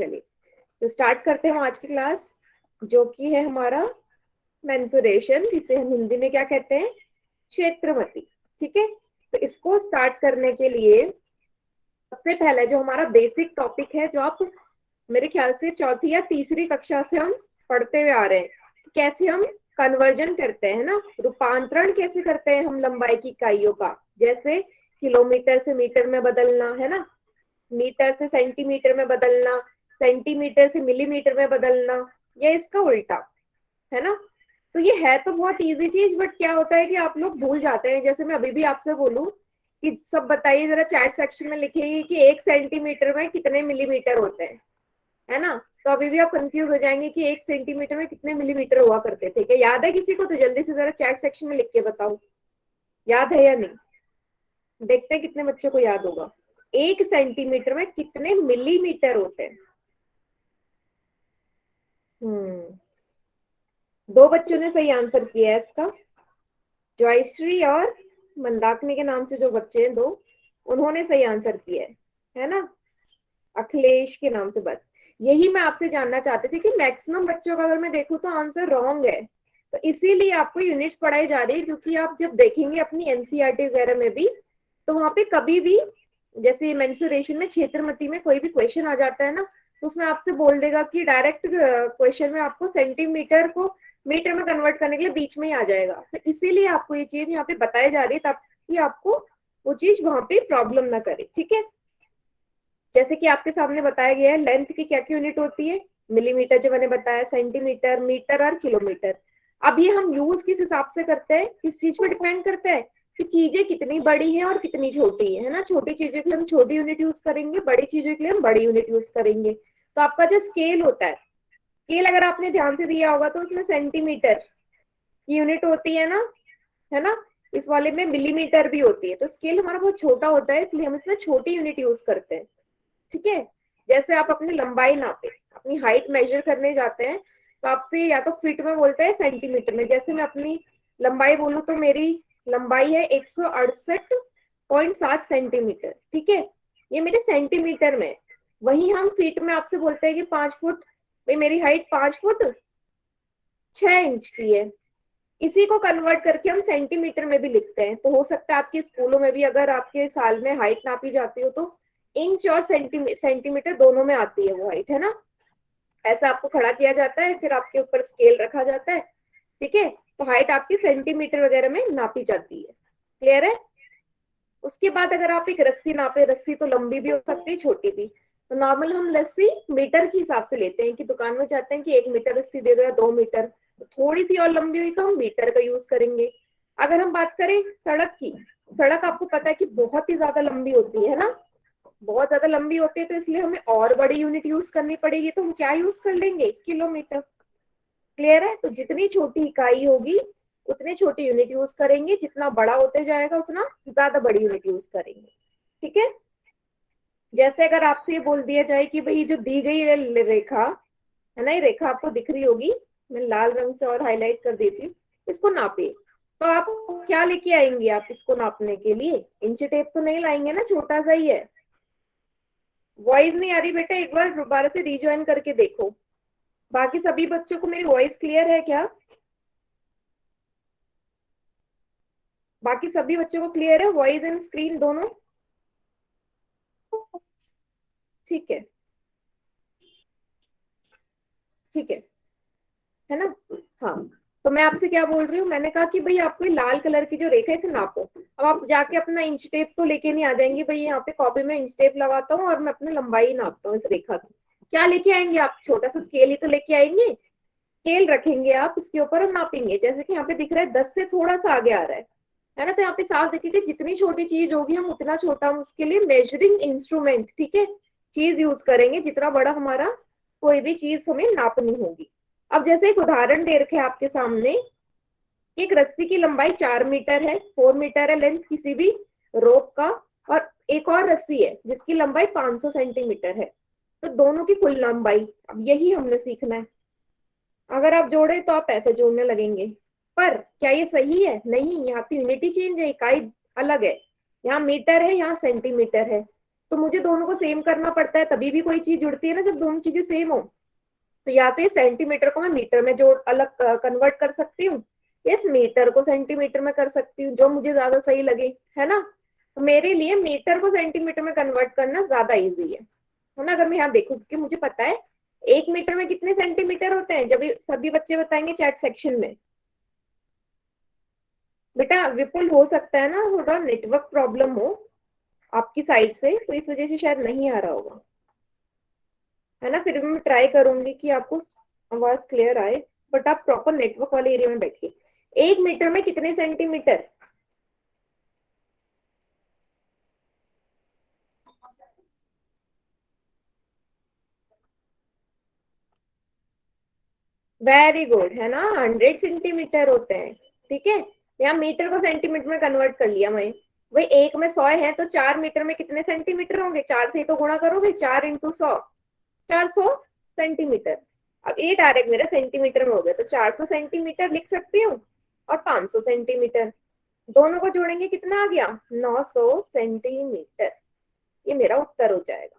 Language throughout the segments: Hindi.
चलिए तो स्टार्ट करते हैं आज की क्लास, जो कि है हमारा मेंसुरेशन, जिसे हम हिंदी में क्या कहते हैं, क्षेत्रमति। ठीक है, तो इसको स्टार्ट करने के लिए सबसे पहले जो हमारा बेसिक टॉपिक है, जो आप मेरे ख्याल से चौथी या तीसरी कक्षा से हम पढ़ते हुए आ रहे हैं, कैसे हम कन्वर्जन करते हैं ना, रूपांतरण कैसे करते हैं हम लंबाई की इकाइयों का, जैसे किलोमीटर से मीटर में बदलना है ना, मीटर से सेंटीमीटर में बदलना, सेंटीमीटर से मिलीमीटर में बदलना, या इसका उल्टा, है ना। तो ये है तो बहुत इजी चीज, बट क्या होता है कि आप लोग भूल जाते हैं। जैसे मैं अभी भी आपसे बोलूं कि सब बताइए जरा, चैट सेक्शन में लिखिए कि 1 सेंटीमीटर में कितने मिलीमीटर होते हैं, है ना। तो अभी भी आप कंफ्यूज हो जाएंगे कि 1 सेंटीमीटर में कितने मिलीमीटर हुआ करते थे। क्या याद है किसी को? तो जल्दी से जरा चैट सेक्शन में लिख के बताओ, याद है या नहीं। देखते हैं कितने बच्चों को याद होगा। 1 सेंटीमीटर में कितने मिलीमीटर होते हैं? हम्म, 2 बच्चों ने सही आंसर किया है इसका, जॉयश्री और मंदाकिनी के नाम से जो बच्चे हैं दो, उन्होंने सही आंसर किया है ना, अखिलेश के नाम से। बस यही मैं आपसे जानना चाहती थी कि मैक्सिमम बच्चों का अगर मैं देखूं तो आंसर रॉन्ग है। तो इसीलिए आपको यूनिट्स पढ़ाई जा रही है, क्योंकि आप जब देखेंगे अपनी एनसीईआरटी वगैरह में भी, तो वहां पे कभी भी जैसे मेंसुरेशन में क्षेत्रमति में कोई भी क्वेश्चन आ जाता है ना, तो उसमें आपसे बोल देगा कि डायरेक्ट क्वेश्चन में आपको सेंटीमीटर को मीटर में कन्वर्ट करने के लिए बीच में ही आ जाएगा। तो इसीलिए आपको ये चीज यहाँ पे बताई जा रही है, ताकि आपको वो चीज वहां पे प्रॉब्लम ना करे। ठीक है, जैसे कि आपके सामने बताया गया है, लेंथ की क्या क्या यूनिट होती है, मिलीमीटर जो मैंने बताया, सेंटीमीटर, मीटर और किलोमीटर। अब ये हम यूज किस हिसाब से करते हैं, किस चीज पर डिपेंड करता है कि चीजें कितनी बड़ी है और कितनी छोटी है ना। छोटी चीजों के लिए हम छोटी यूनिट यूज करेंगे, बड़ी चीजों के लिए हम बड़ी यूनिट यूज करेंगे। तो आपका जो स्केल होता है, स्केल अगर आपने ध्यान से दिया होगा तो उसमें सेंटीमीटर की यूनिट होती है ना। इस वाले में मिलीमीटर भी होती है। तो स्केल हमारा बहुत छोटा होता है, इसलिए हम इसमें छोटी यूनिट यूज करते हैं। ठीक है, जैसे आप अपनी लंबाई नापे, अपनी हाइट मेजर करने जाते हैं, तो आपसे या तो फीट में बोलते हैं सेंटीमीटर में। जैसे मैं अपनी लंबाई बोलूं तो मेरी लंबाई है 168.7 सेंटीमीटर। ठीक है, ये मेरे सेंटीमीटर में। वही हम फीट में आपसे बोलते हैं कि 5 फुट, भाई मेरी हाइट 5 फुट 6 इंच की है। इसी को कन्वर्ट करके हम सेंटीमीटर में भी लिखते हैं। तो हो सकता है आपके स्कूलों में भी अगर आपके साल में हाइट नापी जाती हो तो इंच और सेंटीमीटर दोनों में आती है वो हाइट, है ना। ऐसा आपको खड़ा किया जाता है, फिर आपके ऊपर स्केल रखा जाता है। ठीक है, तो हाइट आपकी सेंटीमीटर वगैरह में नापी जाती है। क्लियर है। उसके बाद अगर आप एक रस्सी नापे, रस्सी तो लंबी भी हो सकती है छोटी भी, तो नॉर्मल हम रस्सी मीटर के हिसाब से लेते हैं कि दुकान में जाते हैं कि 1 मीटर रस्सी दे दो या 2 मीटर। तो थोड़ी सी और लंबी हुई तो हम मीटर का यूज करेंगे। अगर हम बात करें सड़क की, सड़क आपको पता है कि बहुत ही ज्यादा लंबी होती है ना, बहुत ज्यादा लंबी होती है, तो इसलिए हमें और बड़ी यूनिट यूज करनी पड़ेगी। तो हम क्या यूज कर लेंगे, किलोमीटर। क्लियर है। तो जितनी छोटी इकाई होगी उतनी छोटी यूनिट यूज करेंगे, जितना बड़ा होते जाएगा उतना ज्यादा बड़ी यूनिट यूज करेंगे। ठीक है, जैसे अगर आपसे ये बोल दिया जाए कि भाई जो दी गई रेखा है ना, ये रेखा आपको दिख रही होगी, मैं लाल रंग से और हाईलाइट कर देती हूँ, इसको नापे, तो आप क्या लेके आएंगे? आप इसको नापने के लिए इंच टेप तो नहीं लाएंगे ना, छोटा सा ही है। वॉइस नहीं आ रही बेटा, एक बार दोबारा से रिज्वाइन करके देखो। बाकी सभी बच्चों को मेरी वॉइस क्लियर है क्या? बाकी सभी बच्चों को क्लियर है वॉइस एंड स्क्रीन दोनों? ठीक है, ठीक है ना। हाँ, तो मैं आपसे क्या बोल रही हूँ, मैंने कहा कि भाई आपको लाल कलर की जो रेखा है इसे नापो। अब आप जाके अपना इंच टेप तो लेके नहीं आ जाएंगे, भाई यहाँ पे कॉपी में इंच टेप लगाता हूँ और मैं अपनी लंबाई नापता हूँ इस रेखा की। क्या लेके आएंगे आप? छोटा सा स्केल ही तो लेके आएंगे। स्केल रखेंगे आप, इसके ऊपर हम नापेंगे। जैसे कि यहाँ पे दिख रहा है 10 से थोड़ा सा आगे आ रहा है ना। तो यहाँ पे साफ देखिए, जितनी छोटी चीज होगी हम उतना छोटा, हम उसके लिए मेजरिंग इंस्ट्रूमेंट, ठीक है, चीज यूज करेंगे। जितना बड़ा हमारा कोई भी चीज हमें नापनी होगी। अब जैसे एक उदाहरण दे रखे आपके सामने, एक रस्सी की लंबाई 4 मीटर है, 4 मीटर है लेंथ किसी भी रोप का, और एक और रस्सी है जिसकी लंबाई 500 सेंटीमीटर है। तो दोनों की कुल लंबाई, अब यही हमने सीखना है। अगर आप जोड़े तो आप ऐसे जोड़ने लगेंगे, पर क्या ये सही है? नहीं, यहाँ पे यूनिटी चेंज है, इकाई अलग है। यहाँ मीटर है, यहाँ सेंटीमीटर है। तो मुझे दोनों को सेम करना पड़ता है, तभी भी कोई चीज जुड़ती है ना, जब दोनों चीजें सेम हो। तो या तो ये सेंटीमीटर को मैं मीटर में जोड़ अलग कन्वर्ट कर सकती हूँ, इस मीटर को सेंटीमीटर में कर सकती हूँ, जो मुझे ज्यादा सही लगे, है ना। तो मेरे लिए मीटर को सेंटीमीटर में कन्वर्ट करना ज्यादा इजी है ना। अगर मैं यहाँ देखूँ, क्योंकि मुझे पता है 1 मीटर में कितने सेंटीमीटर होते हैं, जब सभी बच्चे बताएंगे चैट सेक्शन में। बेटा विपुल, हो सकता है ना थोड़ा नेटवर्क प्रॉब्लम हो आपकी साइड से, तो इस वजह से शायद नहीं आ रहा होगा, है ना। फिर भी मैं ट्राई करूंगी कि आपको आवाज क्लियर आए, बट आप प्रॉपर नेटवर्क वाले एरिया में बैठिए। 1 मीटर में कितने सेंटीमीटर? वेरी गुड, है ना, 100 सेंटीमीटर होते हैं। ठीक है, यहाँ मीटर को सेंटीमीटर में कन्वर्ट कर लिया मैं। वही 1 में 100 है, तो 4 मीटर में कितने सेंटीमीटर होंगे? 4 से ही तो गुणा करोगे, 4 × 100, 400 सेंटीमीटर। अब ये डायरेक्ट मेरा सेंटीमीटर में हो गया, तो 400 सेंटीमीटर लिख सकती हूँ, और 500 सेंटीमीटर, दोनों को जोड़ेंगे कितना आ गया? 900 सेंटीमीटर। ये मेरा उत्तर हो जाएगा।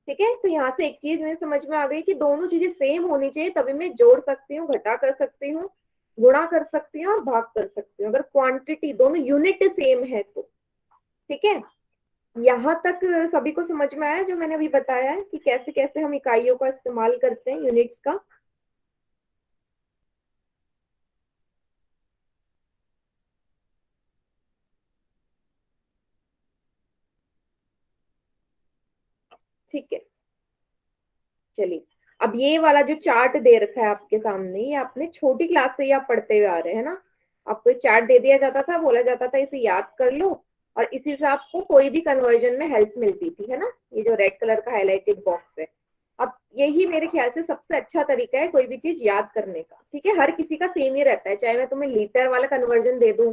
ठीक है, तो यहाँ से एक चीज मुझे समझ में आ गई कि दोनों चीजें सेम होनी चाहिए, तभी मैं जोड़ सकती हूँ, घटा कर सकती हूँ, गुणा कर सकती हूँ और भाग कर सकती हूँ, अगर क्वांटिटी दोनों यूनिट सेम है तो। ठीक है, यहाँ तक सभी को समझ में आया जो मैंने अभी बताया है कि कैसे कैसे हम इकाइयों का इस्तेमाल करते हैं, यूनिट्स का। ठीक है, चलिए। अब ये वाला जो चार्ट दे रखा है आपके सामने, ये आपने छोटी क्लास से ही आप पढ़ते हुए आ रहे हैं ना। आपको एक चार्ट दे दिया जाता था, बोला जाता था इसे याद कर लो, और इसी से आपको कोई भी कन्वर्जन में हेल्प मिलती थी, है ना। ये जो रेड कलर का हाईलाइटेड बॉक्स है, अब यही मेरे ख्याल से सबसे अच्छा तरीका है कोई भी चीज याद करने का। ठीक है, हर किसी का सेम ही रहता है, चाहे मैं तुम्हें लीटर वाला कन्वर्जन दे दूं,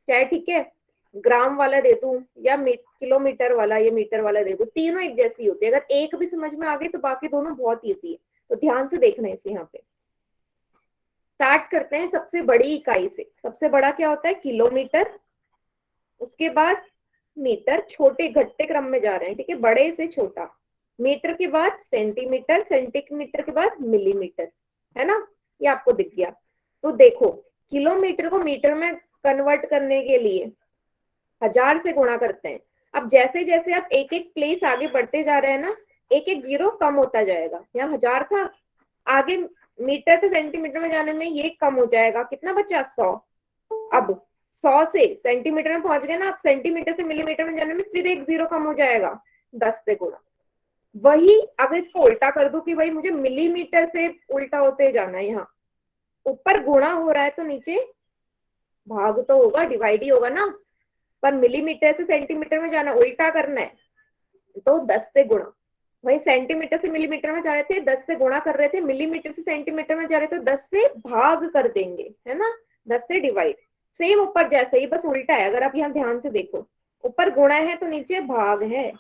चाहे ठीक है ग्राम वाला दे दूं, या किलोमीटर वाला या मीटर वाला दे दूं, तीनों एक जैसी होती है। अगर एक भी समझ में आ गई तो बाकी दोनों बहुत ईजी है। तो ध्यान से देखना है इसे। यहाँ पे स्टार्ट करते हैं सबसे बड़ी इकाई से। सबसे बड़ा क्या होता है? किलोमीटर। उसके बाद मीटर, छोटे घटते क्रम में जा रहे हैं, ठीक है, बड़े से छोटा। मीटर के बाद सेंटीमीटर, सेंटीमीटर के बाद मिलीमीटर, है ना। ये आपको दिख गया। तो देखो, किलोमीटर को मीटर में कन्वर्ट करने के लिए 1000 से गुणा करते हैं। अब जैसे जैसे आप एक एक प्लेस आगे बढ़ते जा रहे हैं ना, एक एक जीरो कम होता जाएगा। यहाँ 1000 था, आगे मीटर से सेंटीमीटर में जाने में ये कम हो जाएगा, कितना बचा? 100। अब 100 से सेंटीमीटर में पहुंच गए ना, अब सेंटीमीटर से मिलीमीटर में जाने में फिर एक जीरो कम हो जाएगा, 10 से गुणा। वही अगर इसको उल्टा कर दूं कि भाई मुझे मिलीमीटर से उल्टा होते जाना है, यहाँ ऊपर गुणा हो रहा है तो नीचे भाग तो होगा, डिवाइड ही होगा ना। पर मिलीमीटर से सेंटीमीटर में जाना, उल्टा करना है, तो 10 से गुणा। वही सेंटीमीटर से मिलीमीटर में जा रहे थे, 10 से गुणा कर रहे थे, मिलीमीटर से सेंटीमीटर में जा रहे थे, 10 से भाग कर देंगे, है ना, 10 से डिवाइड। सेम ऊपर जैसे ही, बस उल्टा है। अगर आप यहाँ ध्यान से देखो, ऊपर गुणा है तो नीचे भाग है,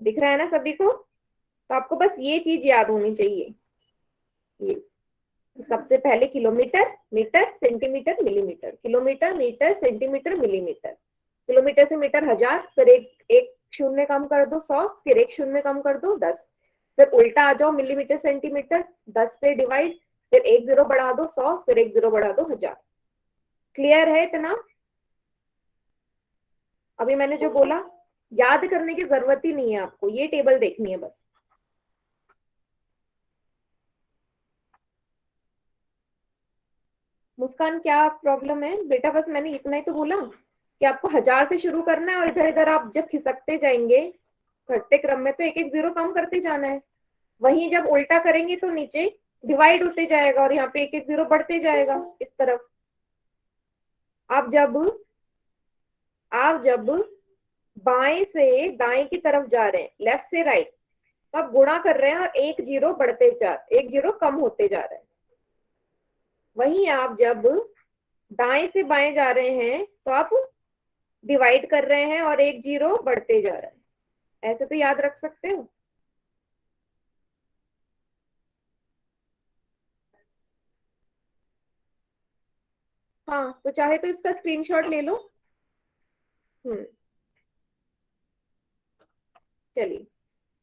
दिख रहा है ना सभी को। तो आपको बस ये चीज याद होनी चाहिए। ये सबसे पहले kilometre, metre, centimetre, millimetre, kilometre, metre, centimetre, millimetre. Kilometre से मीटर 1000, फिर एक एक शून्य कम कर दो 100, फिर एक शून्य कम कर दो 10, फिर उल्टा आ जाओ मिलीमीटर सेंटीमीटर, 10 से डिवाइड, फिर एक जीरो बढ़ा दो 100, फिर एक जीरो बढ़ा दो 1000। क्लियर है इतना? अभी मैंने जो बोला, याद करने की जरूरत ही नहीं है आपको, ये टेबल देखनी है बस। मुस्कान, क्या प्रॉब्लम है बेटा? बस मैंने इतना ही तो बोला कि आपको 1000 से शुरू करना है, और इधर इधर आप जब खिसकते जाएंगे घटते क्रम में, तो एक एक जीरो कम करते जाना है। वहीं जब उल्टा करेंगे तो नीचे डिवाइड होते जाएगा, और यहाँ पे एक एक जीरो बढ़ते जाएगा इस तरफ। आप जब आप जब बाएं से दाएं की तरफ जा रहे हैं, लेफ्ट से राइट, तो आप गुणा कर रहे हैं, और एक जीरो कम होते जा रहा है। वहीं आप जब दाएं से बाएं जा रहे हैं, तो आप डिवाइड कर रहे हैं, और एक जीरो बढ़ते जा रहा है। ऐसे तो याद रख सकते हो। हाँ, तो चाहे तो इसका स्क्रीनशॉट ले लो। हम्म चलिए,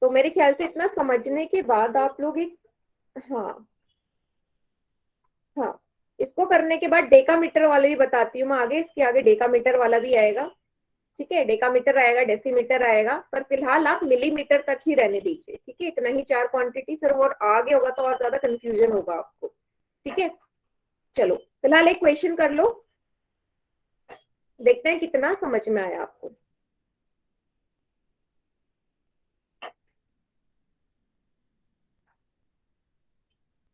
तो मेरे ख्याल से इतना समझने के बाद आप लोग एक, हाँ हाँ, इसको करने के बाद डेकामीटर वाले भी बताती हूँ मैं आगे, इसके आगे डेकामीटर वाला भी आएगा। ठीक है, डेकामीटर आएगा, डेसीमीटर आएगा, पर फिलहाल आप मिलीमीटर तक ही रहने दीजिए। ठीक है, इतना ही चार क्वांटिटी, फिर और आगे होगा तो और ज्यादा कंफ्यूजन होगा आपको। ठीक है, चलो फिलहाल एक क्वेश्चन कर लो, देखते हैं कितना समझ में आया आपको।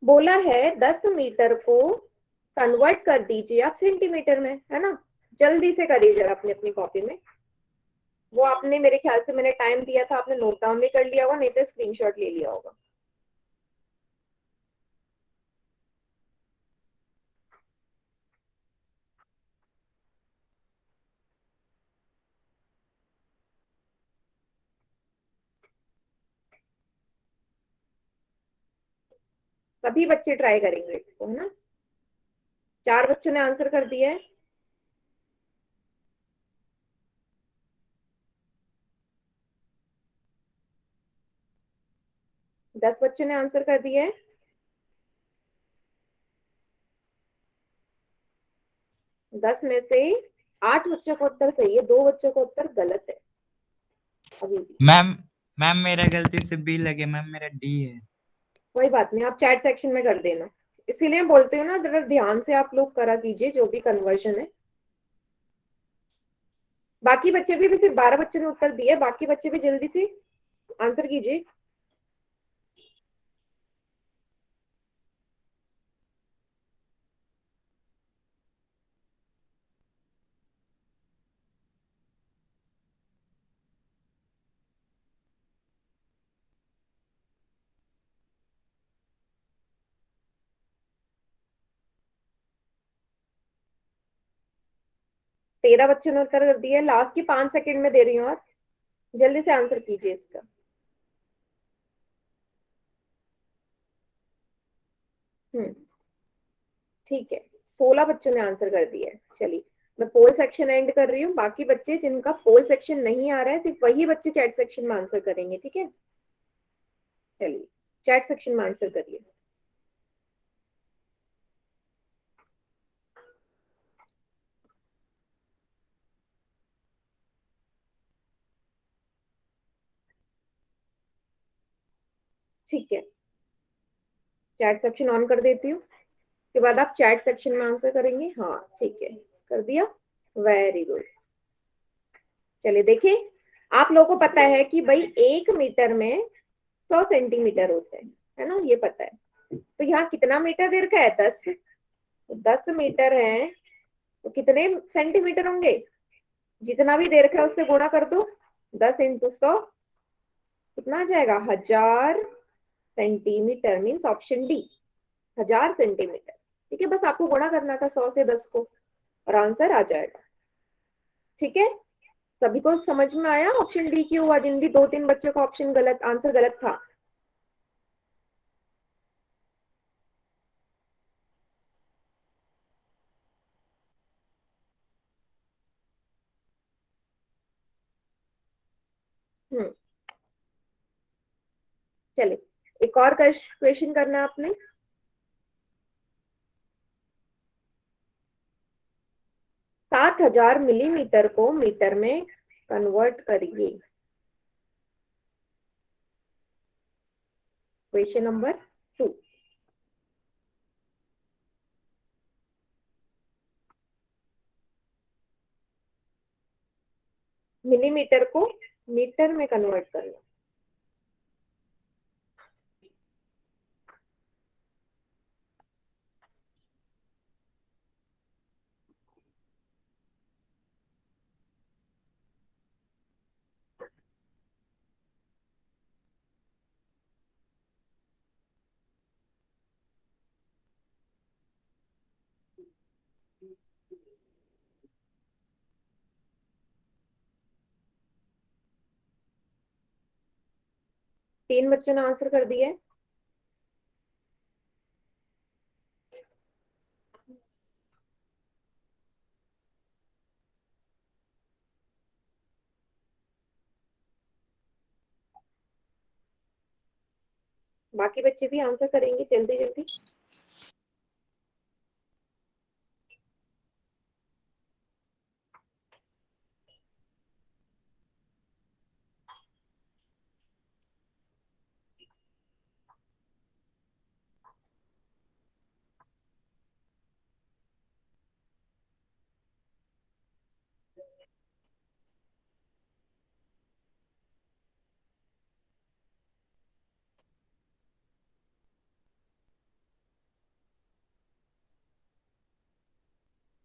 बोला है 10 मीटर को कन्वर्ट कर दीजिए आप सेंटीमीटर में, है ना। जल्दी से करिए जरा अपनी अपनी कॉपी में। वो आपने, मेरे ख्याल से मैंने टाइम दिया था, आपने नोट डाउन भी कर लिया होगा, नहीं तो स्क्रीनशॉट ले लिया होगा। सभी बच्चे ट्राई करेंगे इसको, है ना। चार बच्चों ने आंसर कर दिया है। 10 बच्चों ने आंसर कर दिया है। 10 में से 8 बच्चों का उत्तर सही है, 2 बच्चों का उत्तर गलत है अभी भी। मैम, मैम मेरा गलती से बी लगे मैम, मेरा डी है। कोई बात नहीं, आप चैट सेक्शन में कर देना। इसीलिए बोलते हो ना, जरा ध्यान से आप लोग करा कीजिए जो भी कन्वर्जन है। बाकी बच्चे भी सिर्फ 12 बच्चों ने उत्तर दिए, बाकी बच्चे भी जल्दी से आंसर कीजिए। तेरह बच्चों ने उत्तर कर दिया, लास्ट की 5 सेकंड में दे रही हूँ, और जल्दी से आंसर कीजिए इसका। हम्म, ठीक है। 16 बच्चों ने आंसर कर दिया है। चलिए, मैं पोल सेक्शन एंड कर रही हूँ, बाकी बच्चे जिनका पोल सेक्शन नहीं आ रहा है, सिर्फ वही बच्चे चैट सेक्शन में आंसर करेंगे। ठीक है, चलिए चैट सेक्शन में आंसर करिए। ठीक है, चैट सेक्शन ऑन कर देती हूँ, उसके बाद आप चैट सेक्शन में आंसर करेंगे। हाँ ठीक है, कर दिया, वेरी गुड। चलिए देखिए, आप लोगों को पता है कि भाई 1 मीटर में 100 सेंटीमीटर होते हैं, है ना, ये पता है। तो यहाँ कितना मीटर दे रखा है, 10, तो 10 मीटर है, तो कितने सेंटीमीटर होंगे, जितना भी दे रखा है उससे गुणा कर दो। 10 × 100 कितना आ जाएगा, 1000 centimetre, means option D, 1000 centimetre. ठीक है, बस आपको गुणा करना था 100 से 10 को, और आंसर आ जाएगा। ठीक है, सभी को समझ में आया। ऑप्शन डी क्यों हुआ, जिन भी 2-3 बच्चों का ऑप्शन गलत, आंसर गलत था। हम्म, चलिए एक और क्वेश्चन करना है आपने। 7000 मिलीमीटर को मीटर में कन्वर्ट करिए। Question number 2। मिलीमीटर को मीटर में कन्वर्ट करना। 3 बच्चों ने आंसर कर दिया है। बाकी बच्चे भी आंसर करेंगे जल्दी जल्दी।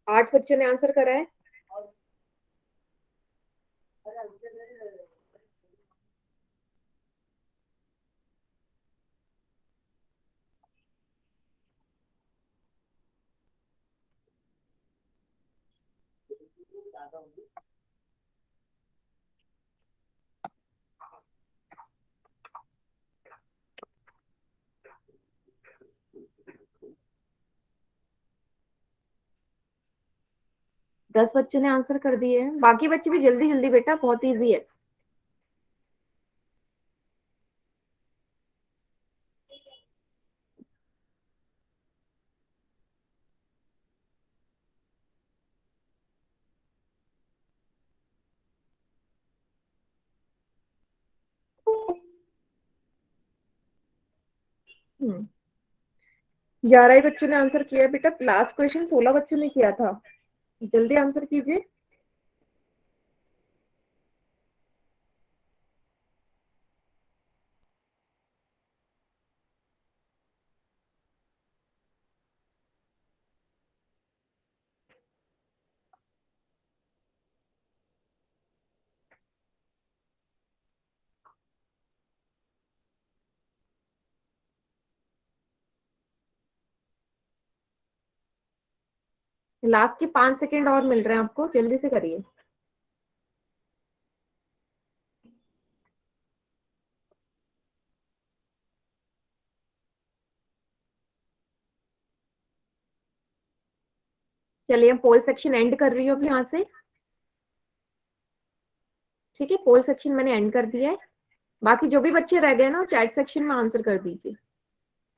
आठ बच्चों ने आंसर करा है। 10 बच्चों ने आंसर कर दिए हैं। बाकी बच्चे भी जल्दी जल्दी बेटा, बहुत इजी है। हम्म 11 ही बच्चों ने आंसर किया है बेटा। लास्ट क्वेश्चन 16 बच्चों ने किया था। जल्दी आंसर कीजिए। लास्ट के 5 सेकेंड और मिल रहे हैं आपको, जल्दी से करिए। चलिए, पोल सेक्शन एंड कर रही हूँ अब यहाँ से। ठीक है, पोल सेक्शन मैंने एंड कर दिया है। बाकी जो भी बच्चे रह गए ना, चैट सेक्शन में आंसर कर दीजिए।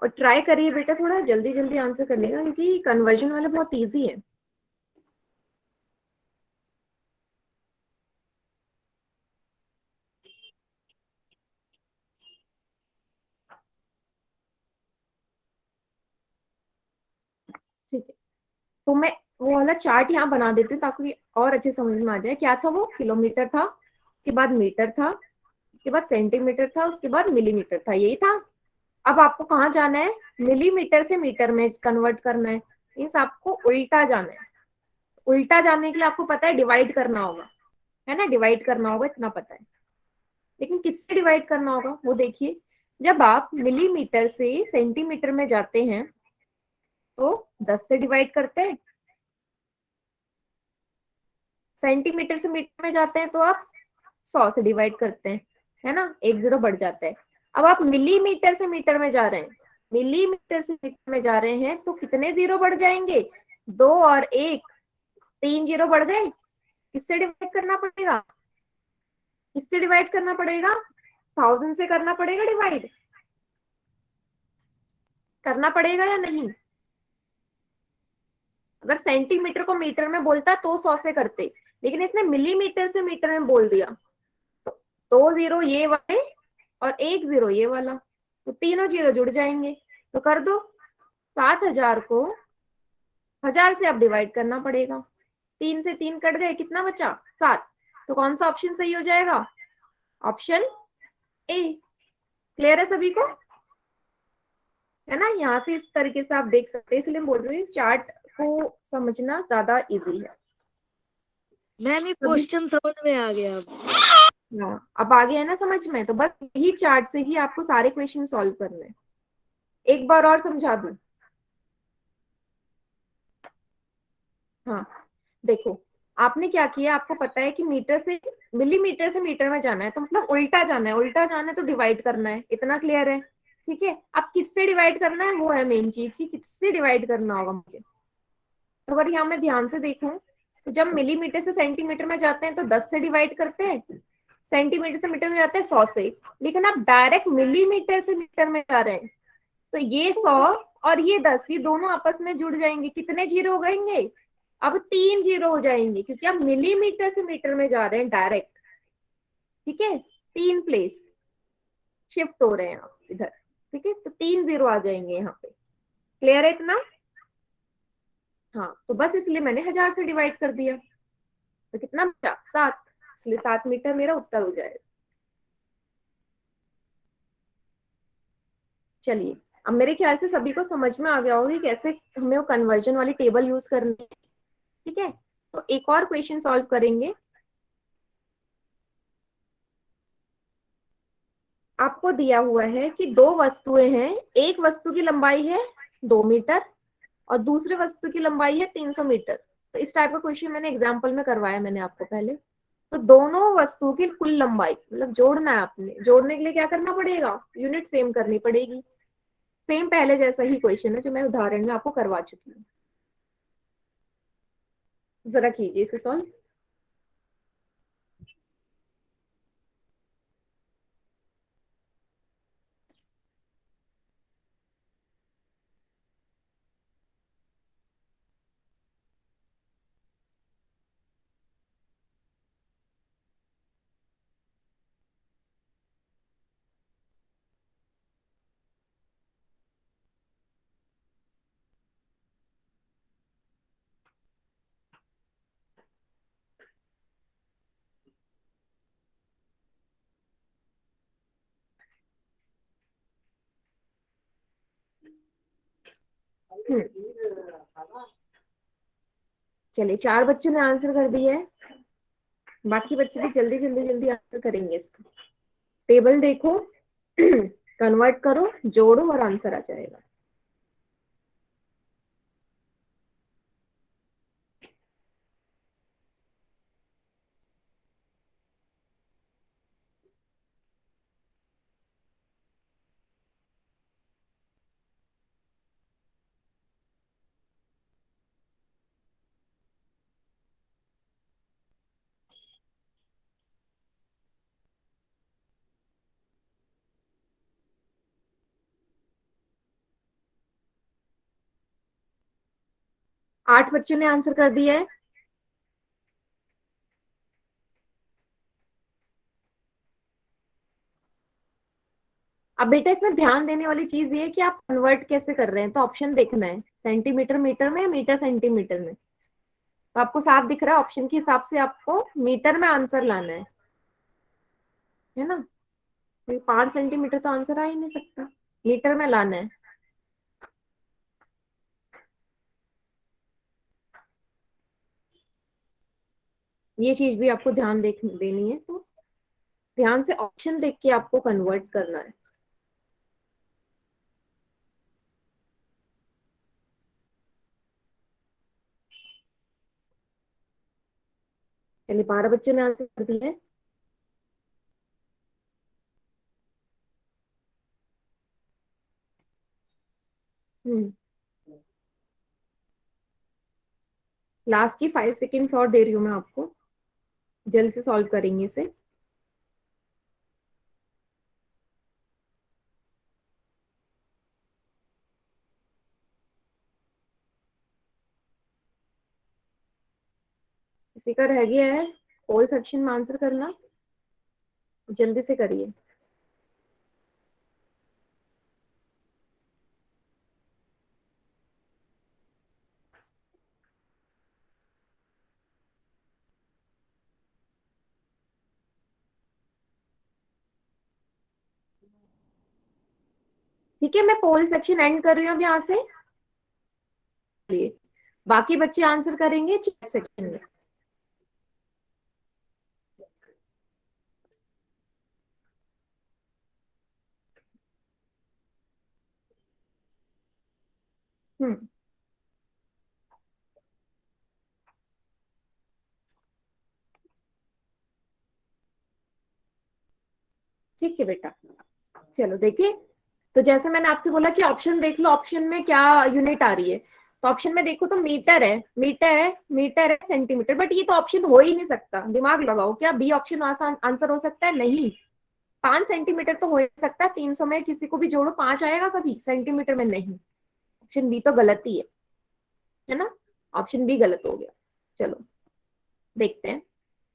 और ट्राई करिए बेटा थोड़ा जल्दी जल्दी आंसर करने का, क्योंकि कन्वर्जन वाला बहुत इजी है। ठीक है, तो मैं वो वाला चार्ट यहाँ बना देती हूँ ताकि और अच्छे समझ में आ जाए। क्या था वो? किलोमीटर था, उसके बाद मीटर था, उसके बाद सेंटीमीटर था, उसके बाद मिलीमीटर था, यही था। अब आपको कहाँ जाना है? मिलीमीटर से मीटर में कन्वर्ट करना है। मीन्स आपको उल्टा जाना है। उल्टा जाने के लिए आपको पता है डिवाइड करना होगा, है ना? डिवाइड करना होगा, इतना पता है। लेकिन किससे डिवाइड करना होगा वो देखिए। जब आप मिलीमीटर से सेंटीमीटर में जाते हैं तो 10 से डिवाइड करते हैं। सेंटीमीटर से मीटर में जाते हैं तो आप 100 से डिवाइड करते हैं, है ना? एक जीरो बढ़ जाता है। अब आप मिलीमीटर से मीटर में जा रहे हैं, मिलीमीटर से मीटर में जा रहे हैं तो कितने जीरो बढ़ जाएंगे? 2 और 1, 3 जीरो बढ़ गए। किससे डिवाइड करना पड़ेगा? किससे डिवाइड करना पड़ेगा? 1000 से करना पड़ेगा डिवाइड। करना पड़ेगा या नहीं? अगर सेंटीमीटर को मीटर में बोलता तो 100 से करते, लेकिन इसने मिलीमीटर से मीटर में बोल दिया। तो 2 जीरो ये वाले और 1 जीरो ये वाला, तो तीनों जीरो जुड़ जाएंगे। तो कर दो। 7000 को 1000 से अब डिवाइड करना पड़ेगा। 3 से 3 कट गए, कितना बचा? 7। तो कौन सा ऑप्शन सही हो जाएगा? Option A. क्लियर है सभी को? है ना? यहाँ से इस तरीके से आप देख सकते हैं, इसलिए बोल रही हूँ इस चार्ट को समझना ज्यादा इजी है। मैम ये सभी क्वेश्चन समझ में आ गया अब। हाँ, अब आ गया है ना समझ में? तो बस यही चार्ट से ही आपको सारे क्वेश्चन सॉल्व करने हैं। एक बार और समझा दूं। हाँ, देखो, आपने क्या किया, आपको पता है कि मीटर से मिलीमीटर से मीटर में जाना है, तो मतलब उल्टा जाना है। उल्टा जाना है तो डिवाइड करना है, इतना क्लियर है? ठीक है, अब किससे डिवाइड करना है वो है मेन चीज, कि किससे डिवाइड करना होगा मुझे। तो अगर यहाँ मैं ध्यान से देखूं तो जब मिलीमीटर से सेंटीमीटर में जाते हैं तो 10 से डिवाइड करते हैं, सेंटीमीटर से मीटर में जाते हैं 100 से, लेकिन आप डायरेक्ट मिलीमीटर से मीटर में जा रहे हैं, तो ये 100 और ये 10, ये दोनों आपस में जुड़ जाएंगे, कितने जीरो हो जाएंगे? अब 3 जीरो हो जाएंगे, क्योंकि आप मिलीमीटर से मीटर में जा रहे हैं डायरेक्ट। ठीक है, 3 प्लेस शिफ्ट हो रहे हैं आप इधर। ठीक है, तो 3 जीरो आ जाएंगे यहाँ पे। क्लियर है इतना? हाँ, तो बस इसलिए मैंने 1000 से डिवाइड कर दिया, तो कितना बचा? 7, इसलिए 7 मीटर मेरा उत्तर हो जाएगा। चलिए, अब मेरे ख्याल से सभी को समझ में आ गया होगा कि कैसे हमें वो कन्वर्जन वाली टेबल यूज करनी है। ठीक है, तो एक और क्वेश्चन सॉल्व करेंगे। आपको दिया हुआ है कि दो वस्तुएं हैं, एक वस्तु की लंबाई है 2 मीटर और दूसरे वस्तु की लंबाई है 300 मीटर। तो इस टाइप का क्वेश्चन मैंने एग्जाम्पल में करवाया मैंने आपको पहले। तो दोनों वस्तुओं की कुल लंबाई मतलब जोड़ना है आपने। जोड़ने के लिए क्या करना पड़ेगा? यूनिट सेम करनी पड़ेगी। सेम पहले जैसा ही क्वेश्चन है जो मैं उदाहरण में आपको करवा चुकी हूँ। जरा कीजिए इसे सॉल्व। चलिए, 4 बच्चों ने आंसर कर दिया है, बाकी बच्चे भी जल्दी जल्दी जल्दी आंसर करेंगे इसका। टेबल देखो, कन्वर्ट करो, जोड़ो और आंसर आ जाएगा। आठ बच्चों ने आंसर कर दिया है। अब बेटा इसमें ध्यान देने वाली चीज ये है कि आप कन्वर्ट कैसे कर रहे हैं। तो ऑप्शन देखना है, सेंटीमीटर मीटर में, मीटर सेंटीमीटर में। तो आपको साफ दिख रहा है, ऑप्शन के हिसाब से आपको मीटर में आंसर लाना है ना? 5 सेंटीमीटर तो आंसर आ ही नहीं सकता, मीटर में लाना है। ये चीज भी आपको ध्यान देनी है, तो ध्यान से ऑप्शन देख के आपको कन्वर्ट करना है। चलिए, 12 बच्चों ने आंसर कर दिया है। हम्म, लास्ट की 5 सेकेंड्स और दे रही हूँ मैं आपको, जल्द से सॉल्व करेंगे इसे। किसी का रह गया है होल सेक्शन में आंसर करना? जल्दी से करिए। ठीक है, मैं पोल सेक्शन एंड कर रही हूँ अब यहाँ से। चलिए, बाकी बच्चे आंसर करेंगे चैट सेक्शन में। हम्म, ठीक है बेटा। चलो देखिए, तो जैसे मैंने आपसे बोला कि ऑप्शन देख लो, ऑप्शन में क्या यूनिट आ रही है। तो ऑप्शन में देखो तो मीटर है, मीटर है, मीटर है, सेंटीमीटर, बट ये तो ऑप्शन हो ही नहीं सकता। दिमाग लगाओ, क्या बी ऑप्शन आसान आंसर हो सकता है? नहीं। 5 सेंटीमीटर तो हो ही सकता है, 300 में किसी को भी जोड़ो 5 आएगा कभी, सेंटीमीटर में नहीं। ऑप्शन बी तो गलत ही है ना, ऑप्शन बी गलत हो गया। चलो देखते हैं,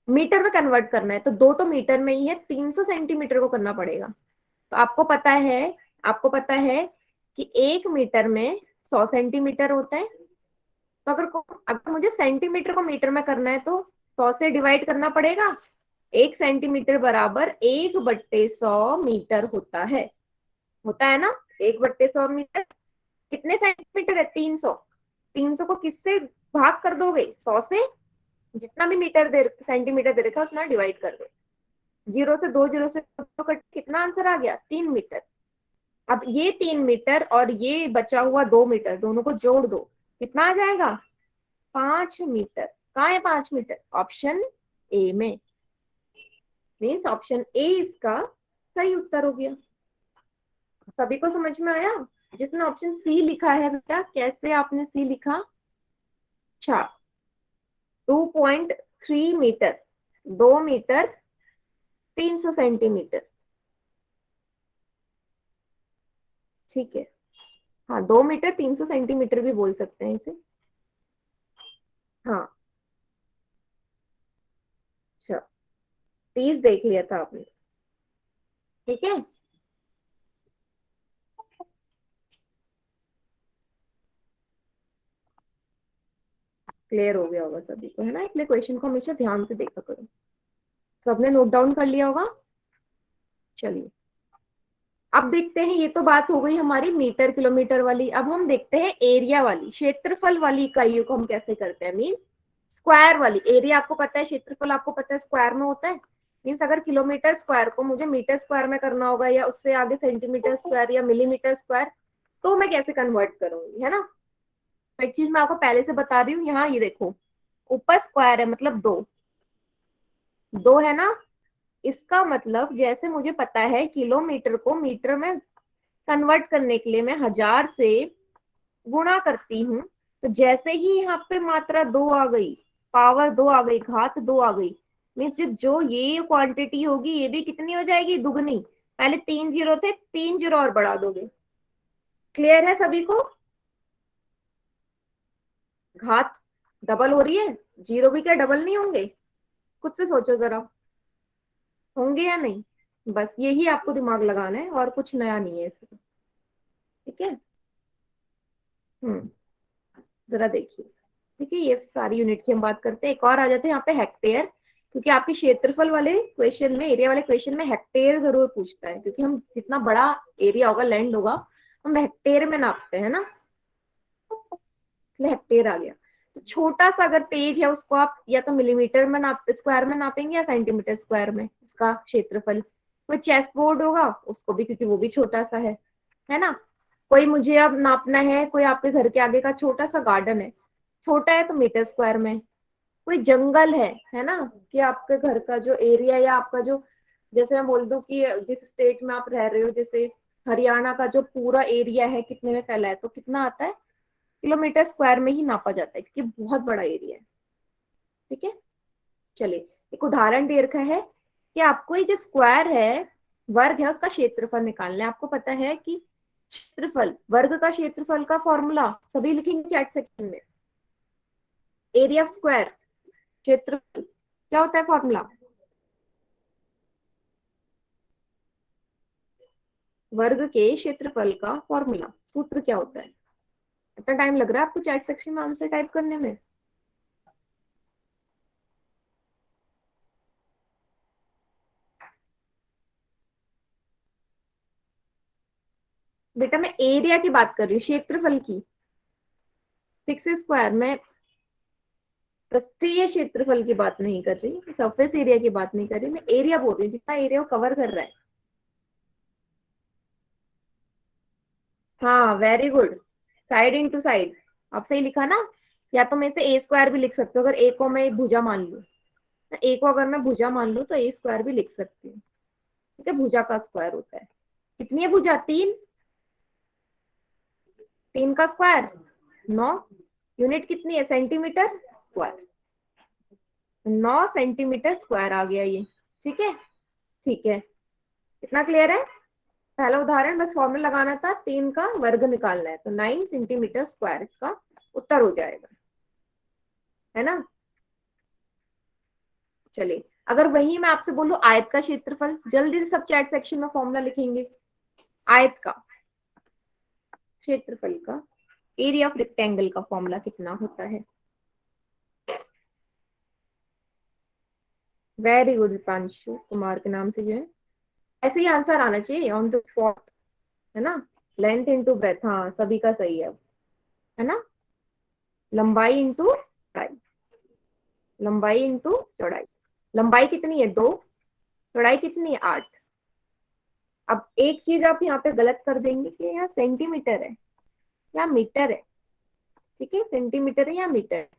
मीटर में कन्वर्ट करना है तो दो तो मीटर में ही है, 300 सेंटीमीटर को करना पड़ेगा। तो आपको पता है कि 1 मीटर में 100 सेंटीमीटर होता है। तो अगर मुझे सेंटीमीटर को मीटर में करना है तो 100 से डिवाइड करना पड़ेगा। 1 सेंटीमीटर बराबर 1/100 मीटर होता है ना। 1/100 मीटर कितने सेंटीमीटर है? 300। 300 को किससे भाग कर दोगे? 100 से। जितना भी सेंटीमीटर दे रखा है उतना डिवाइड कर दो। जीरो से दो कट, कितना आंसर आ गया? 3 मीटर। अब ये 3 मीटर और ये बचा हुआ 2 मीटर, दोनों को जोड़ दो, कितना आ जाएगा? 5 मीटर। कहाँ है 5 मीटर? ऑप्शन ए में। मीन्स ऑप्शन ए इसका सही उत्तर हो गया। सभी को समझ में आया? जिसने ऑप्शन सी लिखा है बेटा, कैसे आपने सी लिखा? अच्छा, 2.3 मीटर, 2 मीटर 300 सेंटीमीटर, ठीक है। हाँ, 2 मीटर 300 सेंटीमीटर भी बोल सकते हैं इसे। हाँ, अच्छा, 30 देख लिया था आपने, ठीक है। क्लियर हो गया होगा सभी को, है ना, इसलिए क्वेश्चन को हमेशा ध्यान से देखा करो। सबने नोट डाउन कर लिया होगा। चलिए अब देखते हैं, ये तो बात हो गई हमारी मीटर किलोमीटर वाली। अब हम देखते हैं एरिया वाली, क्षेत्रफल वाली इकाइयों को हम कैसे करते हैं। मीन्स स्क्वायर वाली। एरिया आपको पता है, क्षेत्रफल आपको पता है स्क्वायर में होता है। मीन्स अगर किलोमीटर स्क्वायर को मुझे मीटर स्क्वायर में करना होगा, या उससे आगे सेंटीमीटर स्क्वायर या मिलीमीटर स्क्वायर, तो मैं कैसे कन्वर्ट करूंगी, है ना। एक चीज मैं आपको पहले से बता रही हूँ, यहाँ ये देखो, ऊपर स्क्वायर है मतलब दो, दो है ना। इसका मतलब जैसे मुझे पता है किलोमीटर को मीटर में कन्वर्ट करने के लिए मैं 1000 से गुणा करती हूँ, तो जैसे ही यहाँ पे मात्रा 2 आ गई, पावर 2 आ गई, घात 2 आ गई, मीन्स जो ये क्वांटिटी होगी ये भी कितनी हो जाएगी? दुगनी। पहले 3 जीरो थे, 3 जीरो और बढ़ा दोगे। क्लियर है सभी को? घात डबल हो रही है, जीरो भी क्या डबल नहीं होंगे? खुद से सोचो जरा, होंगे या नहीं? बस यही आपको दिमाग लगाना है, और कुछ नया नहीं है इसमें, ठीक है। हम्म, जरा देखिए, ठीक है, ये सारी यूनिट की हम बात करते हैं। एक और आ जाते हैं यहाँ पे हेक्टेयर, क्योंकि आपके क्षेत्रफल वाले क्वेश्चन में, एरिया वाले क्वेश्चन में हेक्टेयर जरूर पूछता है, क्योंकि हम जितना बड़ा एरिया होगा, लैंड होगा, हम हेक्टेयर में नापते हैं ना, इसलिए हेक्टेयर आ गया। तो छोटा सा अगर पेज है उसको आप या तो मिलीमीटर में स्क्वायर में नापेंगे, या सेंटीमीटर स्क्वायर में उसका क्षेत्रफल। कोई चेस बोर्ड होगा उसको भी, क्योंकि वो भी छोटा सा है ना। कोई मुझे अब नापना है, कोई आपके घर के आगे का छोटा सा गार्डन है, छोटा है तो मीटर स्क्वायर में। कोई जंगल है ना, कि आपके घर का जो एरिया, या आपका जो, जैसे मैं बोल दूं कि जिस स्टेट में आप रह रहे हो, जैसे हरियाणा का जो पूरा एरिया है कितने में फैला है, तो कितना आता है? किलोमीटर स्क्वायर में ही नापा जाता है, क्योंकि बहुत बड़ा एरिया है, ठीक है। चलिए एक उदाहरण दे रखा है कि आपको ये जो स्क्वायर है, वर्ग है, उसका क्षेत्रफल निकालना है। आपको पता है कि क्षेत्रफल, वर्ग का क्षेत्रफल का फॉर्मूला सभी लिखेंगे चैट सेक्शन में। एरिया ऑफ स्क्वायर, क्षेत्रफल, क्या होता है फॉर्मूला? वर्ग के क्षेत्रफल का फॉर्मूला, सूत्र क्या होता है? इतना टाइम लग रहा है आपको चैट सेक्शन में आंसर टाइप करने में? बेटा मैं एरिया की बात कर रही हूँ, क्षेत्रफल की। 6 स्क्वायर में पृष्ठीय क्षेत्रफल की बात नहीं कर रही, सरफेस एरिया की बात नहीं कर रही, मैं एरिया बोल रही हूँ, जितना एरिया वो कवर कर रहा है। हाँ very good, side into side, आप सही लिखा ना। या तो मैं इसे ए स्क्वायर भी लिख सकती हूँ, अगर ए को मैं भुजा मान लूँ, ए को अगर मैं भुजा मान लूँ तो ए स्क्वायर भी लिख सकती हूँ, ठीक है। भुजा का स्क्वायर होता है, कितनी है भुजा? 3, 3 का स्क्वायर 9 यूनिट कितनी है, सेंटीमीटर स्क्वायर। 9 सेंटीमीटर स्क्वायर आ गया ये, ठीक है। ठीक है, कितना क्लियर है। पहला उदाहरण बस फॉर्मूला लगाना था, 3 का वर्ग निकालना है, तो 9 सेंटीमीटर स्क्वायर इसका उत्तर हो जाएगा, है ना। चलिए, अगर वही मैं आपसे बोलूं आयत का क्षेत्रफल, जल्दी से सब चैट सेक्शन में फॉर्मूला लिखेंगे। आयत का क्षेत्रफल का, एरिया ऑफ रेक्टेंगल का फॉर्मूला कितना होता है। वेरी गुड, दीपांशु कुमार के नाम से जो है, ऐसे ही आंसर आना चाहिए ऑन द स्पॉट, है ना। लेंथ इंटू ब्रेथ, हाँ सभी का सही है ना। लंबाई इंटू चौड़ाई, लंबाई इंटू चौड़ाई। लंबाई कितनी है 2, चौड़ाई कितनी है 8। अब एक चीज आप यहाँ पे गलत कर देंगे कि यहाँ सेंटीमीटर है या मीटर है, ठीक है, सेंटीमीटर है या मीटर है।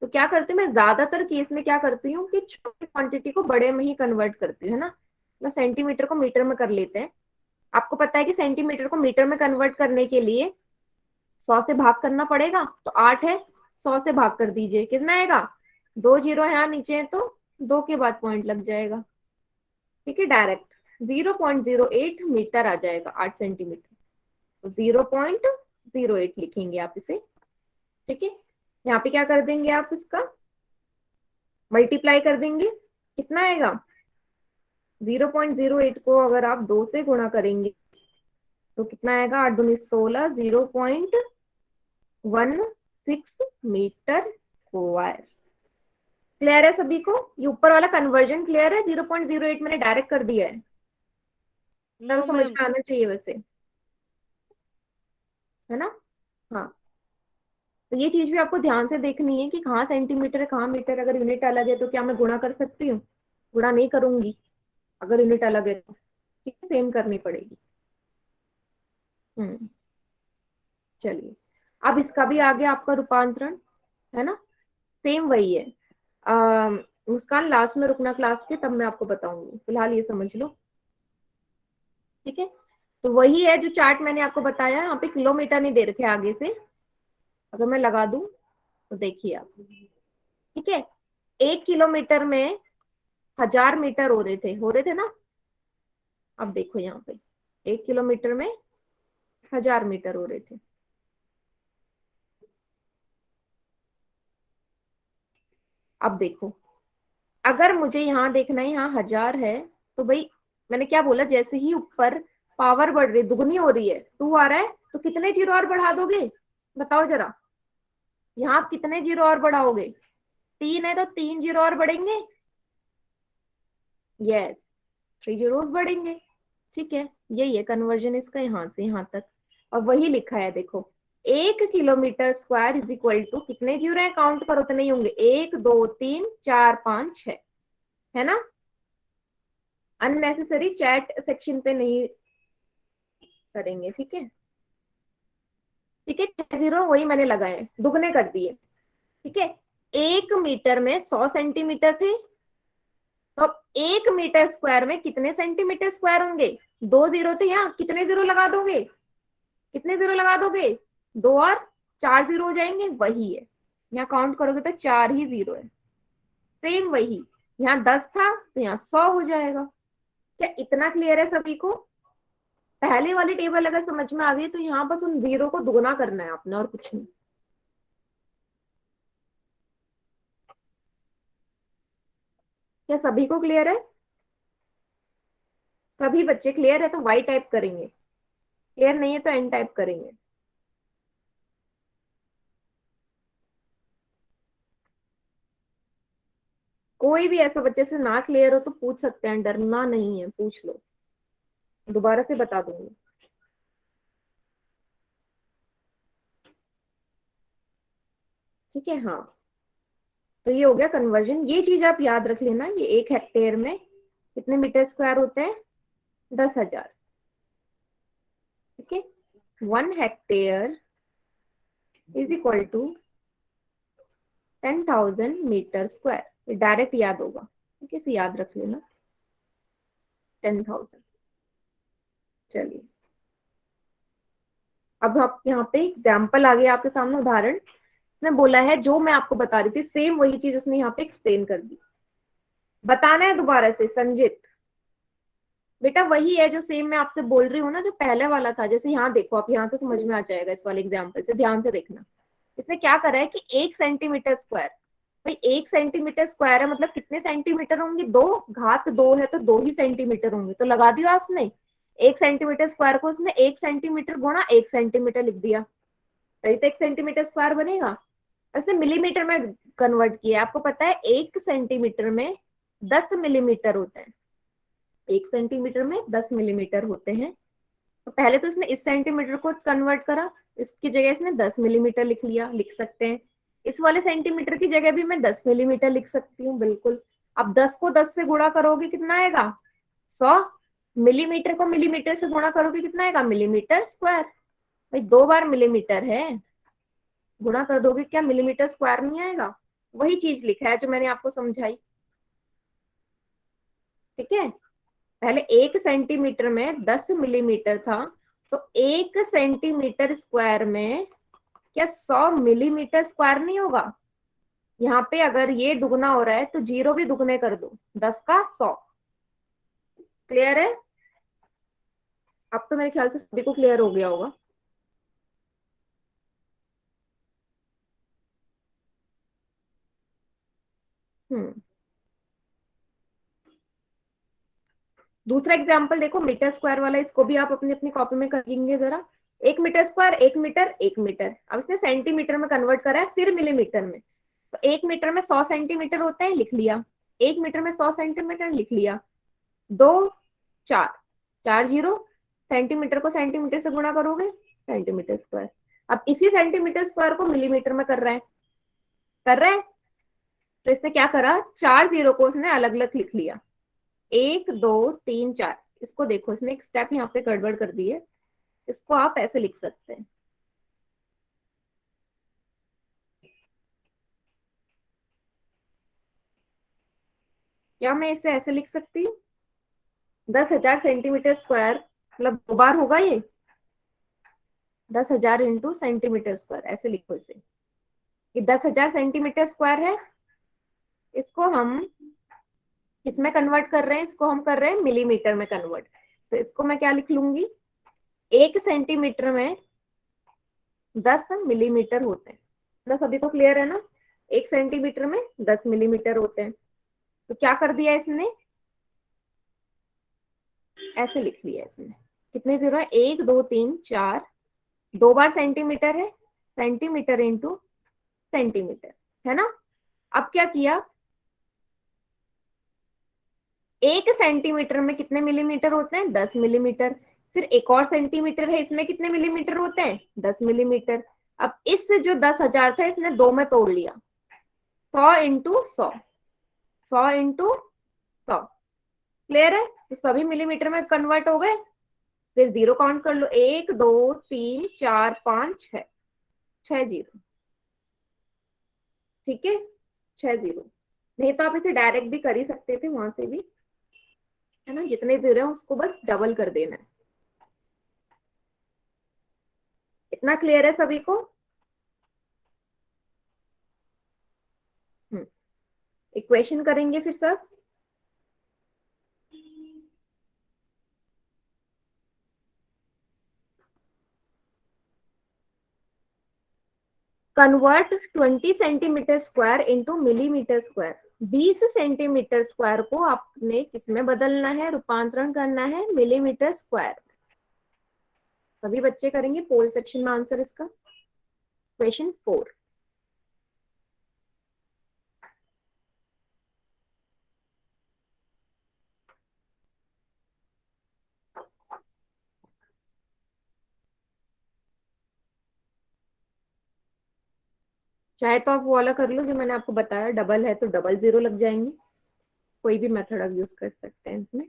तो क्या करती हूँ मैं, ज्यादातर केस में क्या करती हूँ कि छोटी क्वांटिटी को बड़े में ही कन्वर्ट करती हूँ, है ना। मैं सेंटीमीटर को मीटर में कर लेते हैं। आपको पता है कि सेंटीमीटर को मीटर में कन्वर्ट करने के लिए 100 से भाग करना पड़ेगा, तो 8 है, 100 से भाग कर दीजिए, कितना आएगा, 2 जीरो यहाँ नीचे है तो 2 के बाद पॉइंट लग जाएगा, ठीक है, डायरेक्ट 0.08 मीटर आ जाएगा 8 सेंटीमीटर, तो 0.08 लिखेंगे आप इसे, ठीक है। यहाँ पे क्या कर देंगे आप, इसका मल्टीप्लाई कर देंगे, कितना आएगा, 0.08 को अगर आप 2 से गुणा करेंगे तो कितना आएगा, 8 दूनी 16, 0.16 मीटर स्क्वायर। क्लियर है सभी को, ये ऊपर वाला कन्वर्जन क्लियर है, 0.08 मैंने डायरेक्ट कर दिया है, नो तब समझ मैम। में आना चाहिए वैसे, है ना। हाँ, तो ये चीज भी आपको ध्यान से देखनी है कि कहाँ सेंटीमीटर है कहाँ मीटर। अगर यूनिट अलग है तो क्या मैं गुणा कर सकती हूँ, गुणा नहीं करूंगी, अगर यूनिट अलग है तो, ठीक है, सेम करनी पड़ेगी। चलिए, अब इसका भी आ गया आपका रूपांतरण, है ना, सेम वही है। मुस्कान लास्ट में रुकना क्लास के, तब मैं आपको बताऊंगी, फिलहाल ये समझ लो, ठीक है। तो वही है जो चार्ट मैंने आपको बताया, यहाँ पे किलोमीटर नहीं दे रखे आगे से, अगर मैं लगा दूं तो देखिए आप, ठीक है। 1 किलोमीटर में 1000 मीटर हो रहे थे ना। अब देखो यहाँ पे 1 किलोमीटर में 1000 मीटर हो रहे थे। अब देखो, अगर मुझे यहाँ देखना है, यहाँ 1000 है, तो भाई मैंने क्या बोला, जैसे ही ऊपर पावर बढ़ रही, दुगनी हो रही है, 2 आ रहा है, तो कितने जीरो और बढ़ा दोगे, बताओ जरा। यहाँ आप कितने जीरो और बढ़ाओगे, 3 है तो 3 जीरो और बढ़ेंगे, यस 3 जीरोस बढ़ेंगे, ठीक है। यही है कन्वर्जन इसका, यहाँ से यहाँ तक। और वही लिखा है देखो, 1 kilometre square is equal to, कितने जीरो है काउंट करो, उतने ही होंगे, 1 2 3 4 5 6, है ना। अननेसेसरी चैट सेक्शन पे नहीं करेंगे, ठीक है। ठीक है, 6 जीरो वही मैंने लगाए, दुगने कर दिए, ठीक है। 1 मीटर में 100 सेंटीमीटर थे, तो अब 1 मीटर स्क्वायर में कितने सेंटीमीटर स्क्वायर होंगे, 2 जीरो थे यहाँ, कितने जीरो लगा दोगे, कितने जीरो लगा दोगे, 2 और 4 जीरो हो जाएंगे, वही है। यहाँ काउंट करोगे तो 4 ही जीरो है, सेम वही। यहाँ 10 था तो यहाँ 100 हो जाएगा। क्या इतना क्लियर है सभी को। पहले वाली टेबल अगर समझ में आ गई तो यहाँ बस उन जीरो को दुगना करना है आपने, और कुछ नहीं। क्या सभी को क्लियर है, सभी बच्चे क्लियर है तो वाई टाइप करेंगे, क्लियर नहीं है तो एन टाइप करेंगे। कोई भी ऐसा बच्चे से ना क्लियर हो तो पूछ सकते हैं, डरना नहीं है, पूछ लो, दोबारा से बता दूंगी, ठीक है। हाँ, तो ये हो गया कन्वर्जन। ये चीज आप याद रख लेना, ये 1 हेक्टेयर में कितने मीटर स्क्वायर होते हैं, 10,000, ठीक है। 1 hectare is equal to 10,000 metre square, direct याद होगा, ठीक है, इसे याद रख लेना, 10,000। चलिए, अब आप यहाँ पे एग्जाम्पल आ गया आपके सामने, उदाहरण उसने बोला है, जो मैं आपको बता रही थी सेम वही चीज उसने यहाँ पे एक्सप्लेन कर दी। बताना है दोबारा से संजित। बेटा वही है जो सेम मैं आपसे बोल रही हूँ ना, जो पहले वाला था। जैसे यहाँ देखो, आप यहाँ से समझ में आ जाएगा इस वाले एग्जाम्पल से, ध्यान से देखना। इसने क्या करा है कि 1 सेंटीमीटर स्क्वायर, भाई 1 सेंटीमीटर स्क्वायर है मतलब कितने सेंटीमीटर होंगे, 2 घात 2 है तो 2 ही सेंटीमीटर होंगे, तो लगा दिया उसने। 1 सेंटीमीटर स्क्वायर को उसने 1 सेंटीमीटर गुणा 1 सेंटीमीटर लिख दिया, तभी तो 1 सेंटीमीटर स्क्वायर बनेगा। उसने मिलीमीटर में कन्वर्ट किया। आपको पता है 1 सेंटीमीटर में 10 मिलीमीटर होते हैं, 1 सेंटीमीटर में 10 मिलीमीटर होते हैं। तो पहले तो इसने इस सेंटीमीटर को कन्वर्ट करा, इसकी जगह इसने 10 मिलीमीटर लिख लिया, लिख सकते हैं। इस वाले सेंटीमीटर की जगह भी मैं 10 मिलीमीटर लिख सकती हूँ, बिल्कुल। अब 10 को 10 से गुणा करोगे कितना आएगा, 100। मिलीमीटर को मिलीमीटर से गुणा करोगे कितना आएगा, मिलीमीटर स्क्वायर। भाई 2 बार मिलीमीटर है, गुणा कर दोगे क्या मिलीमीटर स्क्वायर नहीं आएगा। वही चीज लिखा है जो मैंने आपको समझाई, ठीक है। पहले 1 सेंटीमीटर में 10 मिलीमीटर था, तो 1 सेंटीमीटर स्क्वायर में क्या 100 मिलीमीटर स्क्वायर नहीं होगा। यहाँ पे अगर ये दुगना हो रहा है तो जीरो भी दुगने कर दो, 10 का 100। क्लियर है। अब तो मेरे ख्याल से सभी को क्लियर हो गया होगा। हम्म। दूसरा एग्जाम्पल देखो, मीटर स्क्वायर वाला, इसको भी आप अपनी अपनी कॉपी में करेंगे जरा। 1 मीटर स्क्वायर, 1 मीटर, 1 मीटर। अब इसने सेंटीमीटर में कन्वर्ट करा है, फिर मिलीमीटर में। तो 1 मीटर में 100 सेंटीमीटर होते हैं, लिख लिया। 1 मीटर में 100 सेंटीमीटर लिख लिया। 2 4, 4 जीरो। सेंटीमीटर को सेंटीमीटर से गुणा करोगे, सेंटीमीटर स्क्वायर। अब इसी सेंटीमीटर स्क्वायर को मिलीमीटर में कर रहा है, कर रहा है। तो इसने क्या करा, 4 जीरो को उसने अलग अलग लिख लिया, 1 2 3 4। इसको देखो, इसने एक स्टेप यहाँ पे गड़बड़ कर दी है। इसको आप ऐसे लिख सकते हैं, क्या मैं इसे ऐसे लिख सकती हूँ, 10,000 सेंटीमीटर स्क्वायर, मतलब 2 बार होगा ये, 10,000 इंटू सेंटीमीटर स्क्वायर, ऐसे लिखो इसे। ये 10,000 सेंटीमीटर स्क्वायर है। इसको हम किसमें कन्वर्ट कर रहे हैं, इसको हम कर रहे हैं मिलीमीटर में कन्वर्ट। तो इसको मैं क्या लिख लूंगी, 1 सेंटीमीटर में 10 मिलीमीटर होते हैं ना। सभी को क्लियर है ना, 1 सेंटीमीटर में 10 मिलीमीटर होते हैं। तो क्या कर दिया इसने, ऐसे लिख लिया इसने। कितने जीरो है, 1 2 3 4, 2 बार सेंटीमीटर है, सेंटीमीटर इंटू सेंटीमीटर, है ना। अब क्या किया, 1 सेंटीमीटर में कितने मिलीमीटर होते हैं, 10 मिलीमीटर। फिर एक और सेंटीमीटर है, इसमें कितने मिलीमीटर होते हैं, 10 मिलीमीटर। अब इस जो 10,000 था इसने 2 में तोड़ लिया, 100 इंटू 100, 100 इंटू 100। क्लियर है, तो सभी मिलीमीटर में कन्वर्ट हो गए। फिर जीरो काउंट कर लो, 1 2 3 4 5 6, 6 जीरो। ठीक है, 6 जीरो। नहीं तो आप इसे डायरेक्ट भी कर ही सकते थे वहां से भी, है ना। जितने जीरो है उसको बस डबल कर देना है। इतना क्लियर है सभी को। इक्वेशन करेंगे फिर सब। Convert 20 centimetre square into millimetre square. 20 centimetre square को आपने किसमें बदलना है, रूपांतरण करना है मिलीमीटर स्क्वायर। सभी बच्चे करेंगे पोल सेक्शन में आंसर इसका। क्वेश्चन 4। चाहे तो आप वो वाला कर लो जो मैंने आपको बताया, डबल है तो डबल जीरो लग जाएंगे। कोई भी मेथड आप यूज कर सकते हैं इसमें।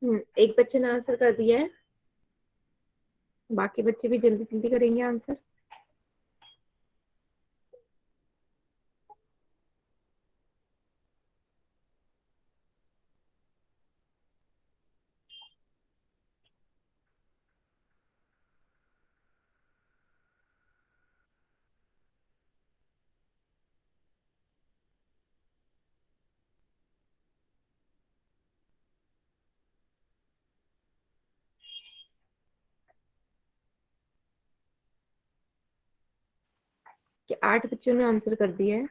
एक बच्चे ने आंसर कर दिया है, बाकी बच्चे भी जल्दी जल्दी करेंगे आंसर। कि 8 बच्चों ने आंसर कर दिया है।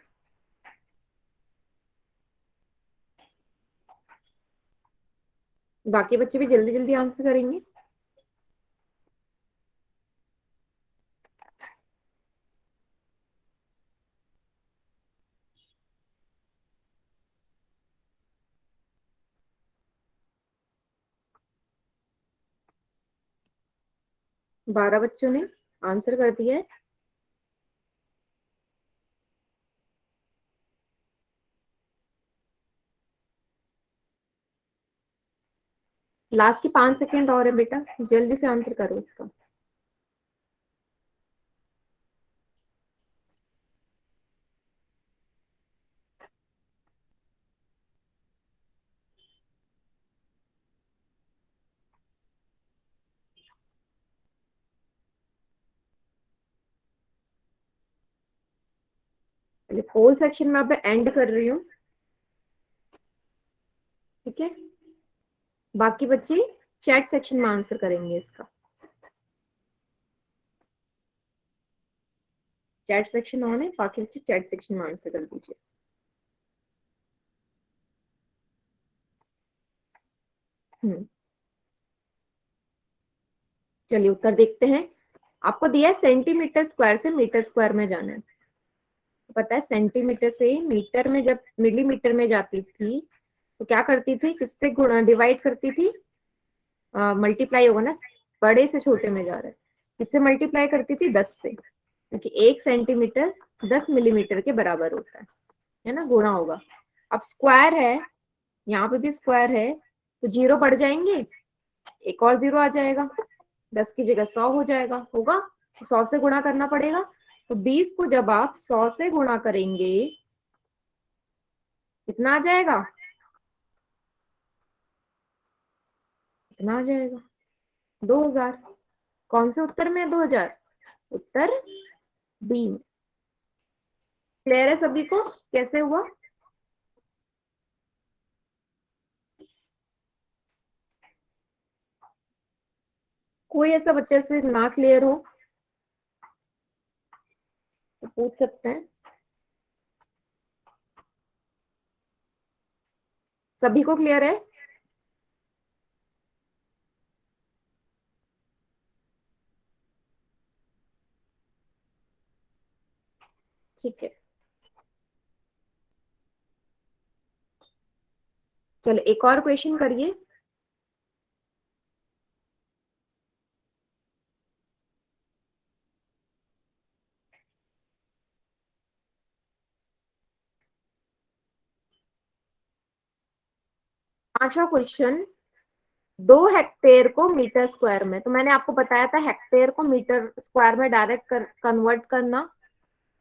बाकी बच्चे भी जल्दी जल्दी आंसर करेंगे। बारह बच्चों ने आंसर कर दिया है। लास्ट की 5 सेकंड और है बेटा, जल्दी से आंसर करो इसका। पोल सेक्शन में अब एंड कर रही हूँ, ठीक है। बाकी बच्चे चैट सेक्शन में आंसर करेंगे इसका। चैट सेक्शन ऑन है, बाकी बच्चे चैट सेक्शन में आंसर कर दीजिए। चलिए उत्तर देखते हैं। आपको दिया है सेंटीमीटर स्क्वायर से मीटर स्क्वायर में जाना है। पता है सेंटीमीटर से मीटर में जब मिलीमीटर में जाती थी तो क्या करती थी, किससे गुणा डिवाइड करती थी, मल्टीप्लाई होगा ना, बड़े से छोटे में जा रहा है, किससे मल्टीप्लाई करती थी, 10 से, क्योंकि 1 सेंटीमीटर 10 मिलीमीटर के बराबर होता है ना, गुणा होगा। अब स्क्वायर है, यहाँ पे भी स्क्वायर है, तो जीरो बढ़ जाएंगे, एक और जीरो आ जाएगा, 10 की जगह 100 हो जाएगा, होगा, 100 से गुणा करना पड़ेगा। तो 20 को जब आप 100 से गुणा करेंगे कितना आ जाएगा, कितना आ जाएगा, 2000। कौन से उत्तर में है 2000? उत्तर बी में। क्लियर है सभी को कैसे हुआ? कोई ऐसा बच्चे से ना क्लियर हो तो पूछ सकते हैं। सभी को क्लियर है? ठीक है, चलो एक और क्वेश्चन करिए। पांचवा क्वेश्चन, 2 हेक्टेयर को मीटर स्क्वायर में, तो मैंने आपको बताया था हेक्टेयर को मीटर स्क्वायर में डायरेक्ट कन्वर्ट करना,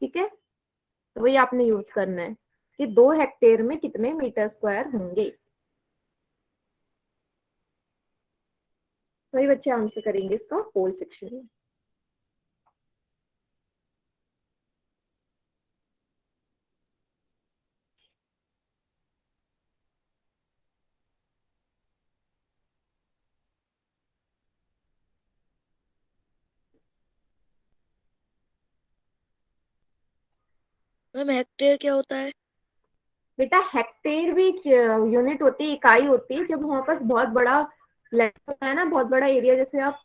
ठीक है। तो वही आपने यूज करना है कि 2 हेक्टेयर में कितने मीटर स्क्वायर होंगे। वही बच्चे आंसर करेंगे इसका पोल सेक्शन में। मैम हेक्टेयर क्या होता है? बेटा हेक्टेयर भी यूनिट होती है, इकाई होती है, जब हमारे पास बहुत बड़ा लैंड होता है ना, बहुत बड़ा एरिया, जैसे आप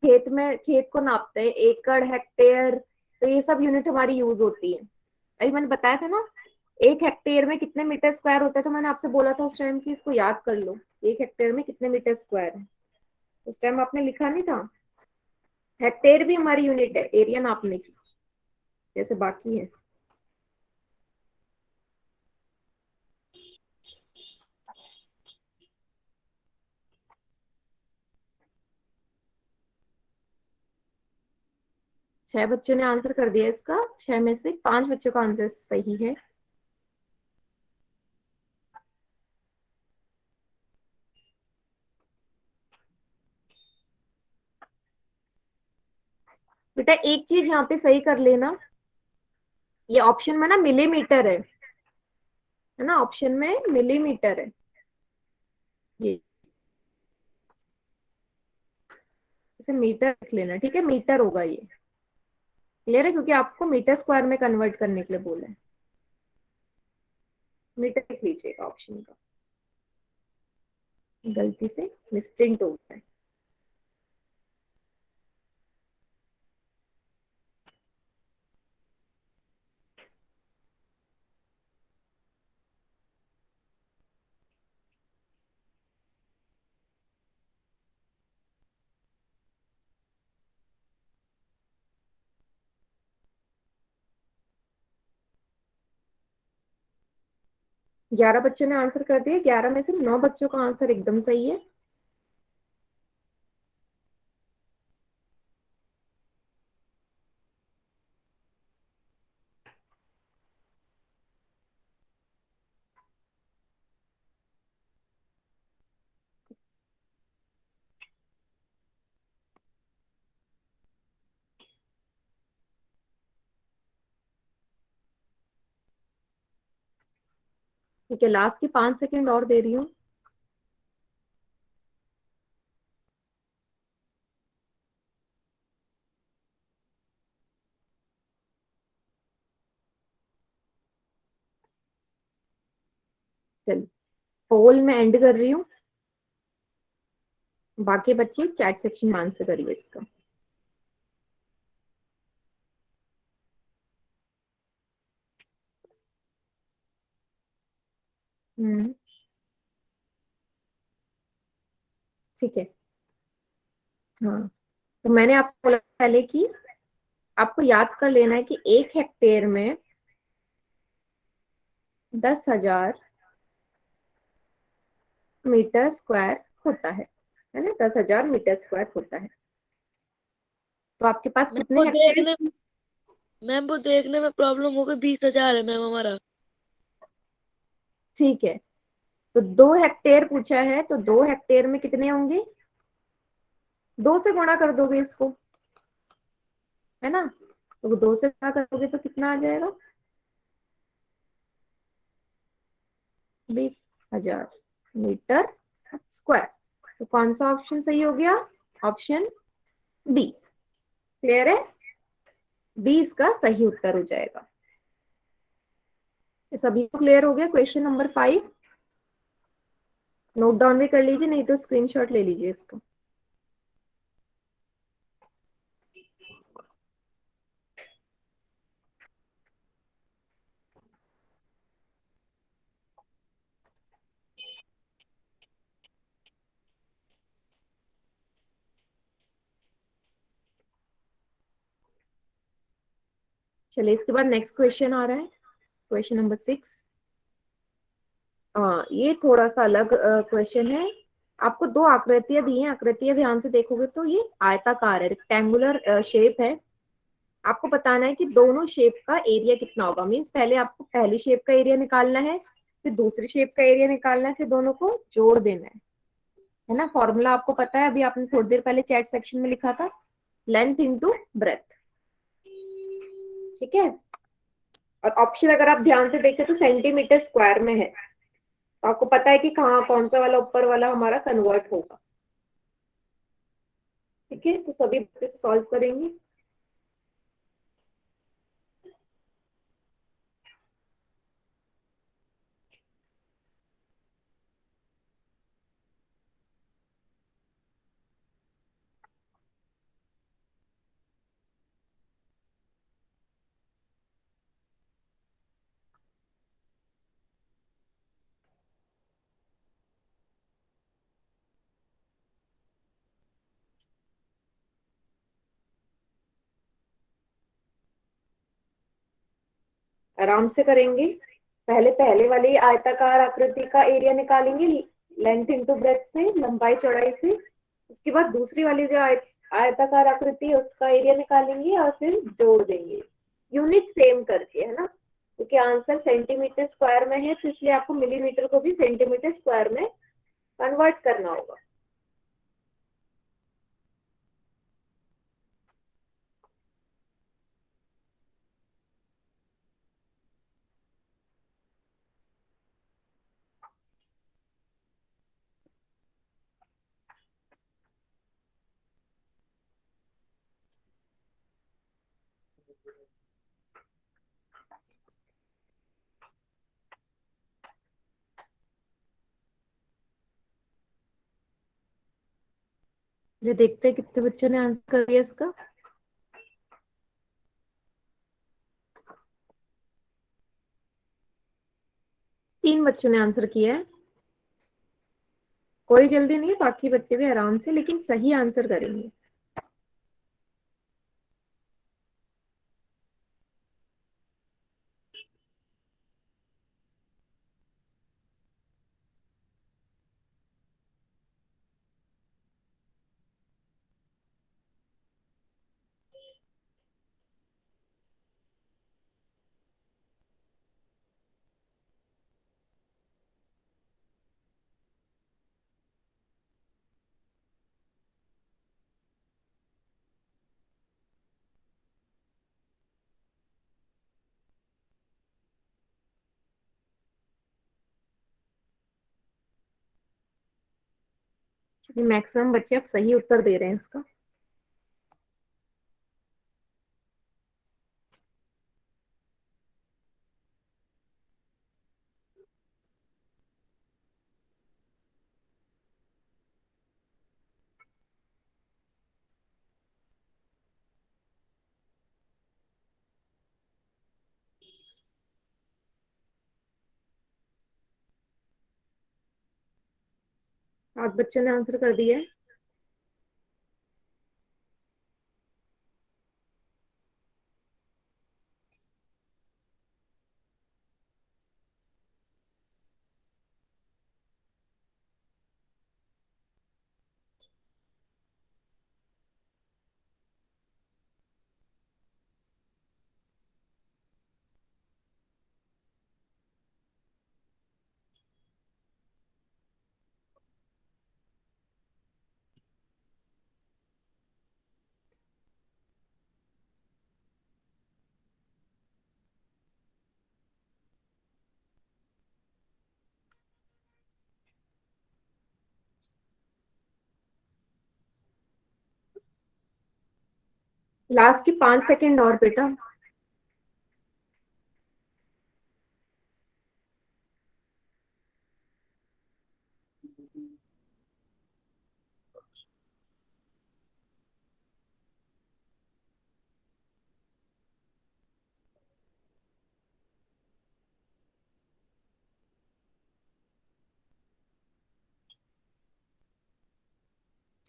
खेत को नापते हैं, एकड़, हेक्टेयर, तो ये सब यूनिट हमारी यूज होती है। अभी मैंने बताया था ना 1 हेक्टेयर में कितने मीटर स्क्वायर होता है, तो मैंने आपसे बोला था उस टाइम की इसको याद कर लो, 1 हेक्टेयर में कितने मीटर स्क्वायर है। उस टाइम आपने लिखा नहीं था। हेक्टेयर भी हमारी यूनिट है एरिया नापने की, जैसे बाकी है। 6 बच्चों ने आंसर कर दिया इसका। 6 में से 5 बच्चों का आंसर सही है। बेटा एक चीज यहाँ पे सही कर लेना, ये ऑप्शन में ना मिलीमीटर है ना, ऑप्शन में मिलीमीटर है ये, इसे मीटर लिख लेना, ठीक है, मीटर होगा ये। क्लियर है, क्योंकि आपको मीटर स्क्वायर में कन्वर्ट करने के लिए बोला है। मीटर लिख लीजिएगा ऑप्शन का, गलती से मिसप्रिंट हो गया है। ग्यारह बच्चों ने आंसर कर दिया, 11 में से 9 बच्चों का आंसर एकदम सही है। ठीक है, लास्ट की 5 सेकंड और दे रही हूँ। चलिए, पोल में एंड कर रही हूँ, बाकी बच्चे चैट सेक्शन में आंसर करिए इसका। हम्म, ठीक है। हाँ, तो मैंने आपको बोला पहले कि आपको याद कर लेना है कि 1 हेक्टेयर में 10,000 मीटर स्क्वायर होता है ना, 10,000 मीटर स्क्वायर होता है। तो आपके पास मैम कितने वो हेक्टेयर? देखने मैम वो देखने में प्रॉब्लम हो गई, 20,000 है मैम हमारा। ठीक है, तो 2 हेक्टेयर पूछा है, तो 2 हेक्टेयर में कितने होंगे? 2 से गुणा कर दोगे इसको, है ना, तो 2 से गुणा करोगे तो कितना आ जाएगा? 20,000 मीटर स्क्वायर। तो कौन सा ऑप्शन सही हो गया? Option B. क्लियर है, बी इसका सही उत्तर हो जाएगा। ये सभी को क्लियर हो गया? क्वेश्चन नंबर 5 नोट डाउन भी कर लीजिए, नहीं तो स्क्रीनशॉट ले लीजिए इसका। चलिए, इसके बाद नेक्स्ट क्वेश्चन आ रहा है, क्वेश्चन नंबर 6। हाँ, ये थोड़ा सा अलग क्वेश्चन है। आपको 2 आकृतियां दी हैं, आकृतियां ध्यान से देखोगे तो ये आयताकार है, रेक्टेंगुलर शेप है। आपको बताना है कि दोनों शेप का एरिया कितना होगा। मीन्स पहले आपको पहली शेप का एरिया निकालना है, फिर दूसरी शेप का एरिया निकालना है, फिर दोनों को जोड़ देना है ना। फॉर्मूला आपको पता है, अभी आपने थोड़ी देर पहले चैट सेक्शन में लिखा था, लेंथ इंटू ब्रेथ। ठीक है, और ऑप्शन अगर आप ध्यान से देखें तो सेंटीमीटर स्क्वायर में है, तो आपको पता है कि कहाँ कौन सा वाला ऊपर वाला हमारा कन्वर्ट होगा। ठीक है, तो सभी बच्चे सॉल्व करेंगे। आराम से करेंगे। पहले पहले वाली आयताकार आकृति का एरिया निकालेंगे, लेंथ इंटू ब्रेथ से, लंबाई चौड़ाई से। उसके बाद दूसरी वाली जो आयताकार आकृति उसका एरिया निकालेंगे और फिर जोड़ देंगे यूनिट सेम करके, है ना, क्योंकि आंसर सेंटीमीटर स्क्वायर में है तो इसलिए आपको मिलीमीटर को भी सेंटीमीटर स्क्वायर में कन्वर्ट करना होगा। ये देखते हैं कितने बच्चों ने आंसर कर दिया इसका। तीन बच्चों ने आंसर किया है, कोई जल्दी नहीं है, बाकी बच्चे भी आराम से लेकिन सही आंसर करेंगे। मैक्सिमम बच्चे अब सही उत्तर दे रहे हैं इसका। आठ बच्चों ने आंसर कर दिया है। लास्ट की 5 सेकंड और बेटा।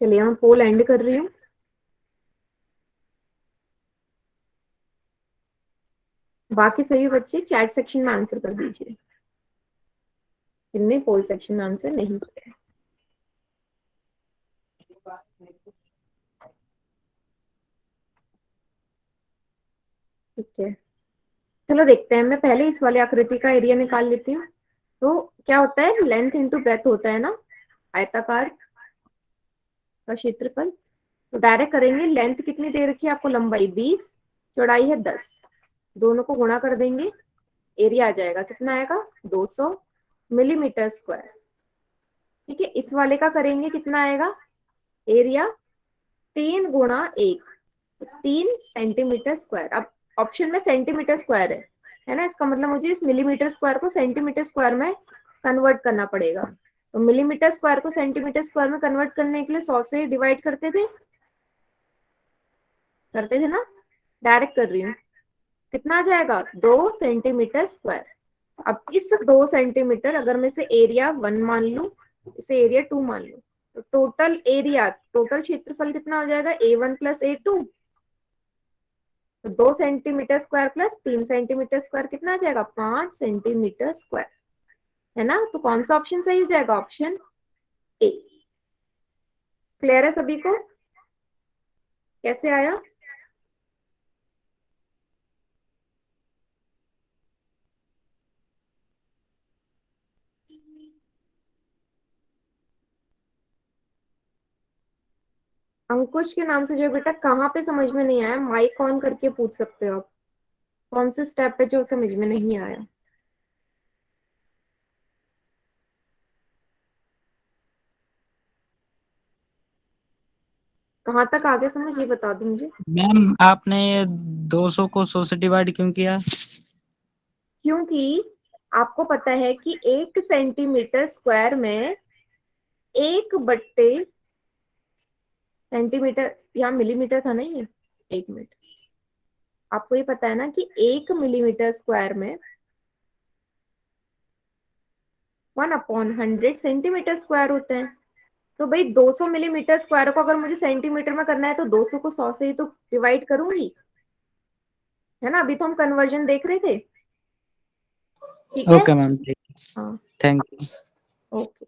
चलिए मैं पोल एंड कर रही हूँ। बाकी सभी बच्चे चैट सेक्शन में आंसर कर दीजिए जिनने पोल सेक्शन में आंसर नहीं किया। ठीक है, चलो देखते हैं। मैं पहले इस वाली आकृति का एरिया निकाल लेती हूँ। तो क्या होता है, लेंथ इंटू ब्रेथ होता है ना आयताकार का क्षेत्रफल। तो डायरेक्ट करेंगे, लेंथ कितनी दे रखी है आपको, लंबाई 20, चौड़ाई है 10, दोनों को गुणा कर देंगे, एरिया आ जाएगा, कितना आएगा 200 मिलीमीटर स्क्वायर। ठीक है, इस वाले का करेंगे, कितना आएगा एरिया, 3 गुणा 1, 3 सेंटीमीटर स्क्वायर। अब ऑप्शन में सेंटीमीटर स्क्वायर है ना, इसका मतलब मुझे इस मिलीमीटर स्क्वायर को सेंटीमीटर स्क्वायर में कन्वर्ट करना पड़ेगा। तो मिलीमीटर स्क्वायर को सेंटीमीटर स्क्वायर में कन्वर्ट करने के लिए 100 से डिवाइड करते थे ना, डायरेक्ट कर रही हूँ। कितना आ जाएगा 2 सेंटीमीटर स्क्वायर। अब इस 2 सेंटीमीटर अगर मैं इसे एरिया 1 मान लूं, इसे एरिया 2 मान लूं, तो टोटल एरिया, टोटल क्षेत्रफल कितना हो जाएगा A1 प्लस A2। तो 2 centimetre square plus 3 centimetre square कितना आ जाएगा 5 सेंटीमीटर स्क्वायर, है ना। तो कौन सा ऑप्शन सही हो जाएगा, ऑप्शन ए। क्लियर है सभी को। कैसे आया? अंकुश के नाम से जो बेटा कहाँ पे समझ में नहीं आया, माइक ऑन करके पूछ सकते हो आप। कौन से स्टेप पे जो समझ में नहीं आया? कहाँ तक आगे समझ, ये बता दो मुझे। मैम आपने ये 200 को 100 से डिवाइड क्यों किया? क्योंकि आपको पता है कि 1 सेंटीमीटर स्क्वायर में 1/, सेंटीमीटर या मिलीमीटर था नहीं, ये 1 मिनट। आपको ये पता है ना कि 1 मिलीमीटर स्क्वायर में 1/100 सेंटीमीटर स्क्वायर होते हैं। तो भाई 200 मिलीमीटर स्क्वायर को अगर मुझे सेंटीमीटर में करना है तो 200 को 100 से ही तो डिवाइड करूंगी, है ना? अभी तो हम कन्वर्जन देख रहे थे। ठीक है। ओके मैम, ठीक। हाँ। Thank you. ओके,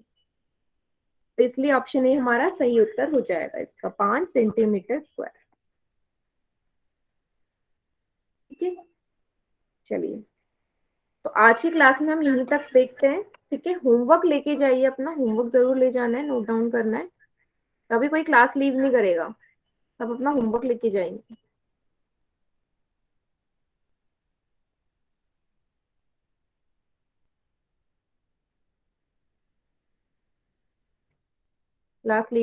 तो इसलिए ऑप्शन ए हमारा सही उत्तर हो जाएगा इसका, 5 सेंटीमीटर स्क्वायर। ठीक है, चलिए, तो आज की क्लास में हम यहीं तक देखते हैं। ठीक है, होमवर्क लेके जाइए, अपना होमवर्क जरूर ले जाना है, नोट डाउन करना है। अभी कोई क्लास लीव नहीं करेगा, सब अपना होमवर्क लेके जाएंगे। Class leave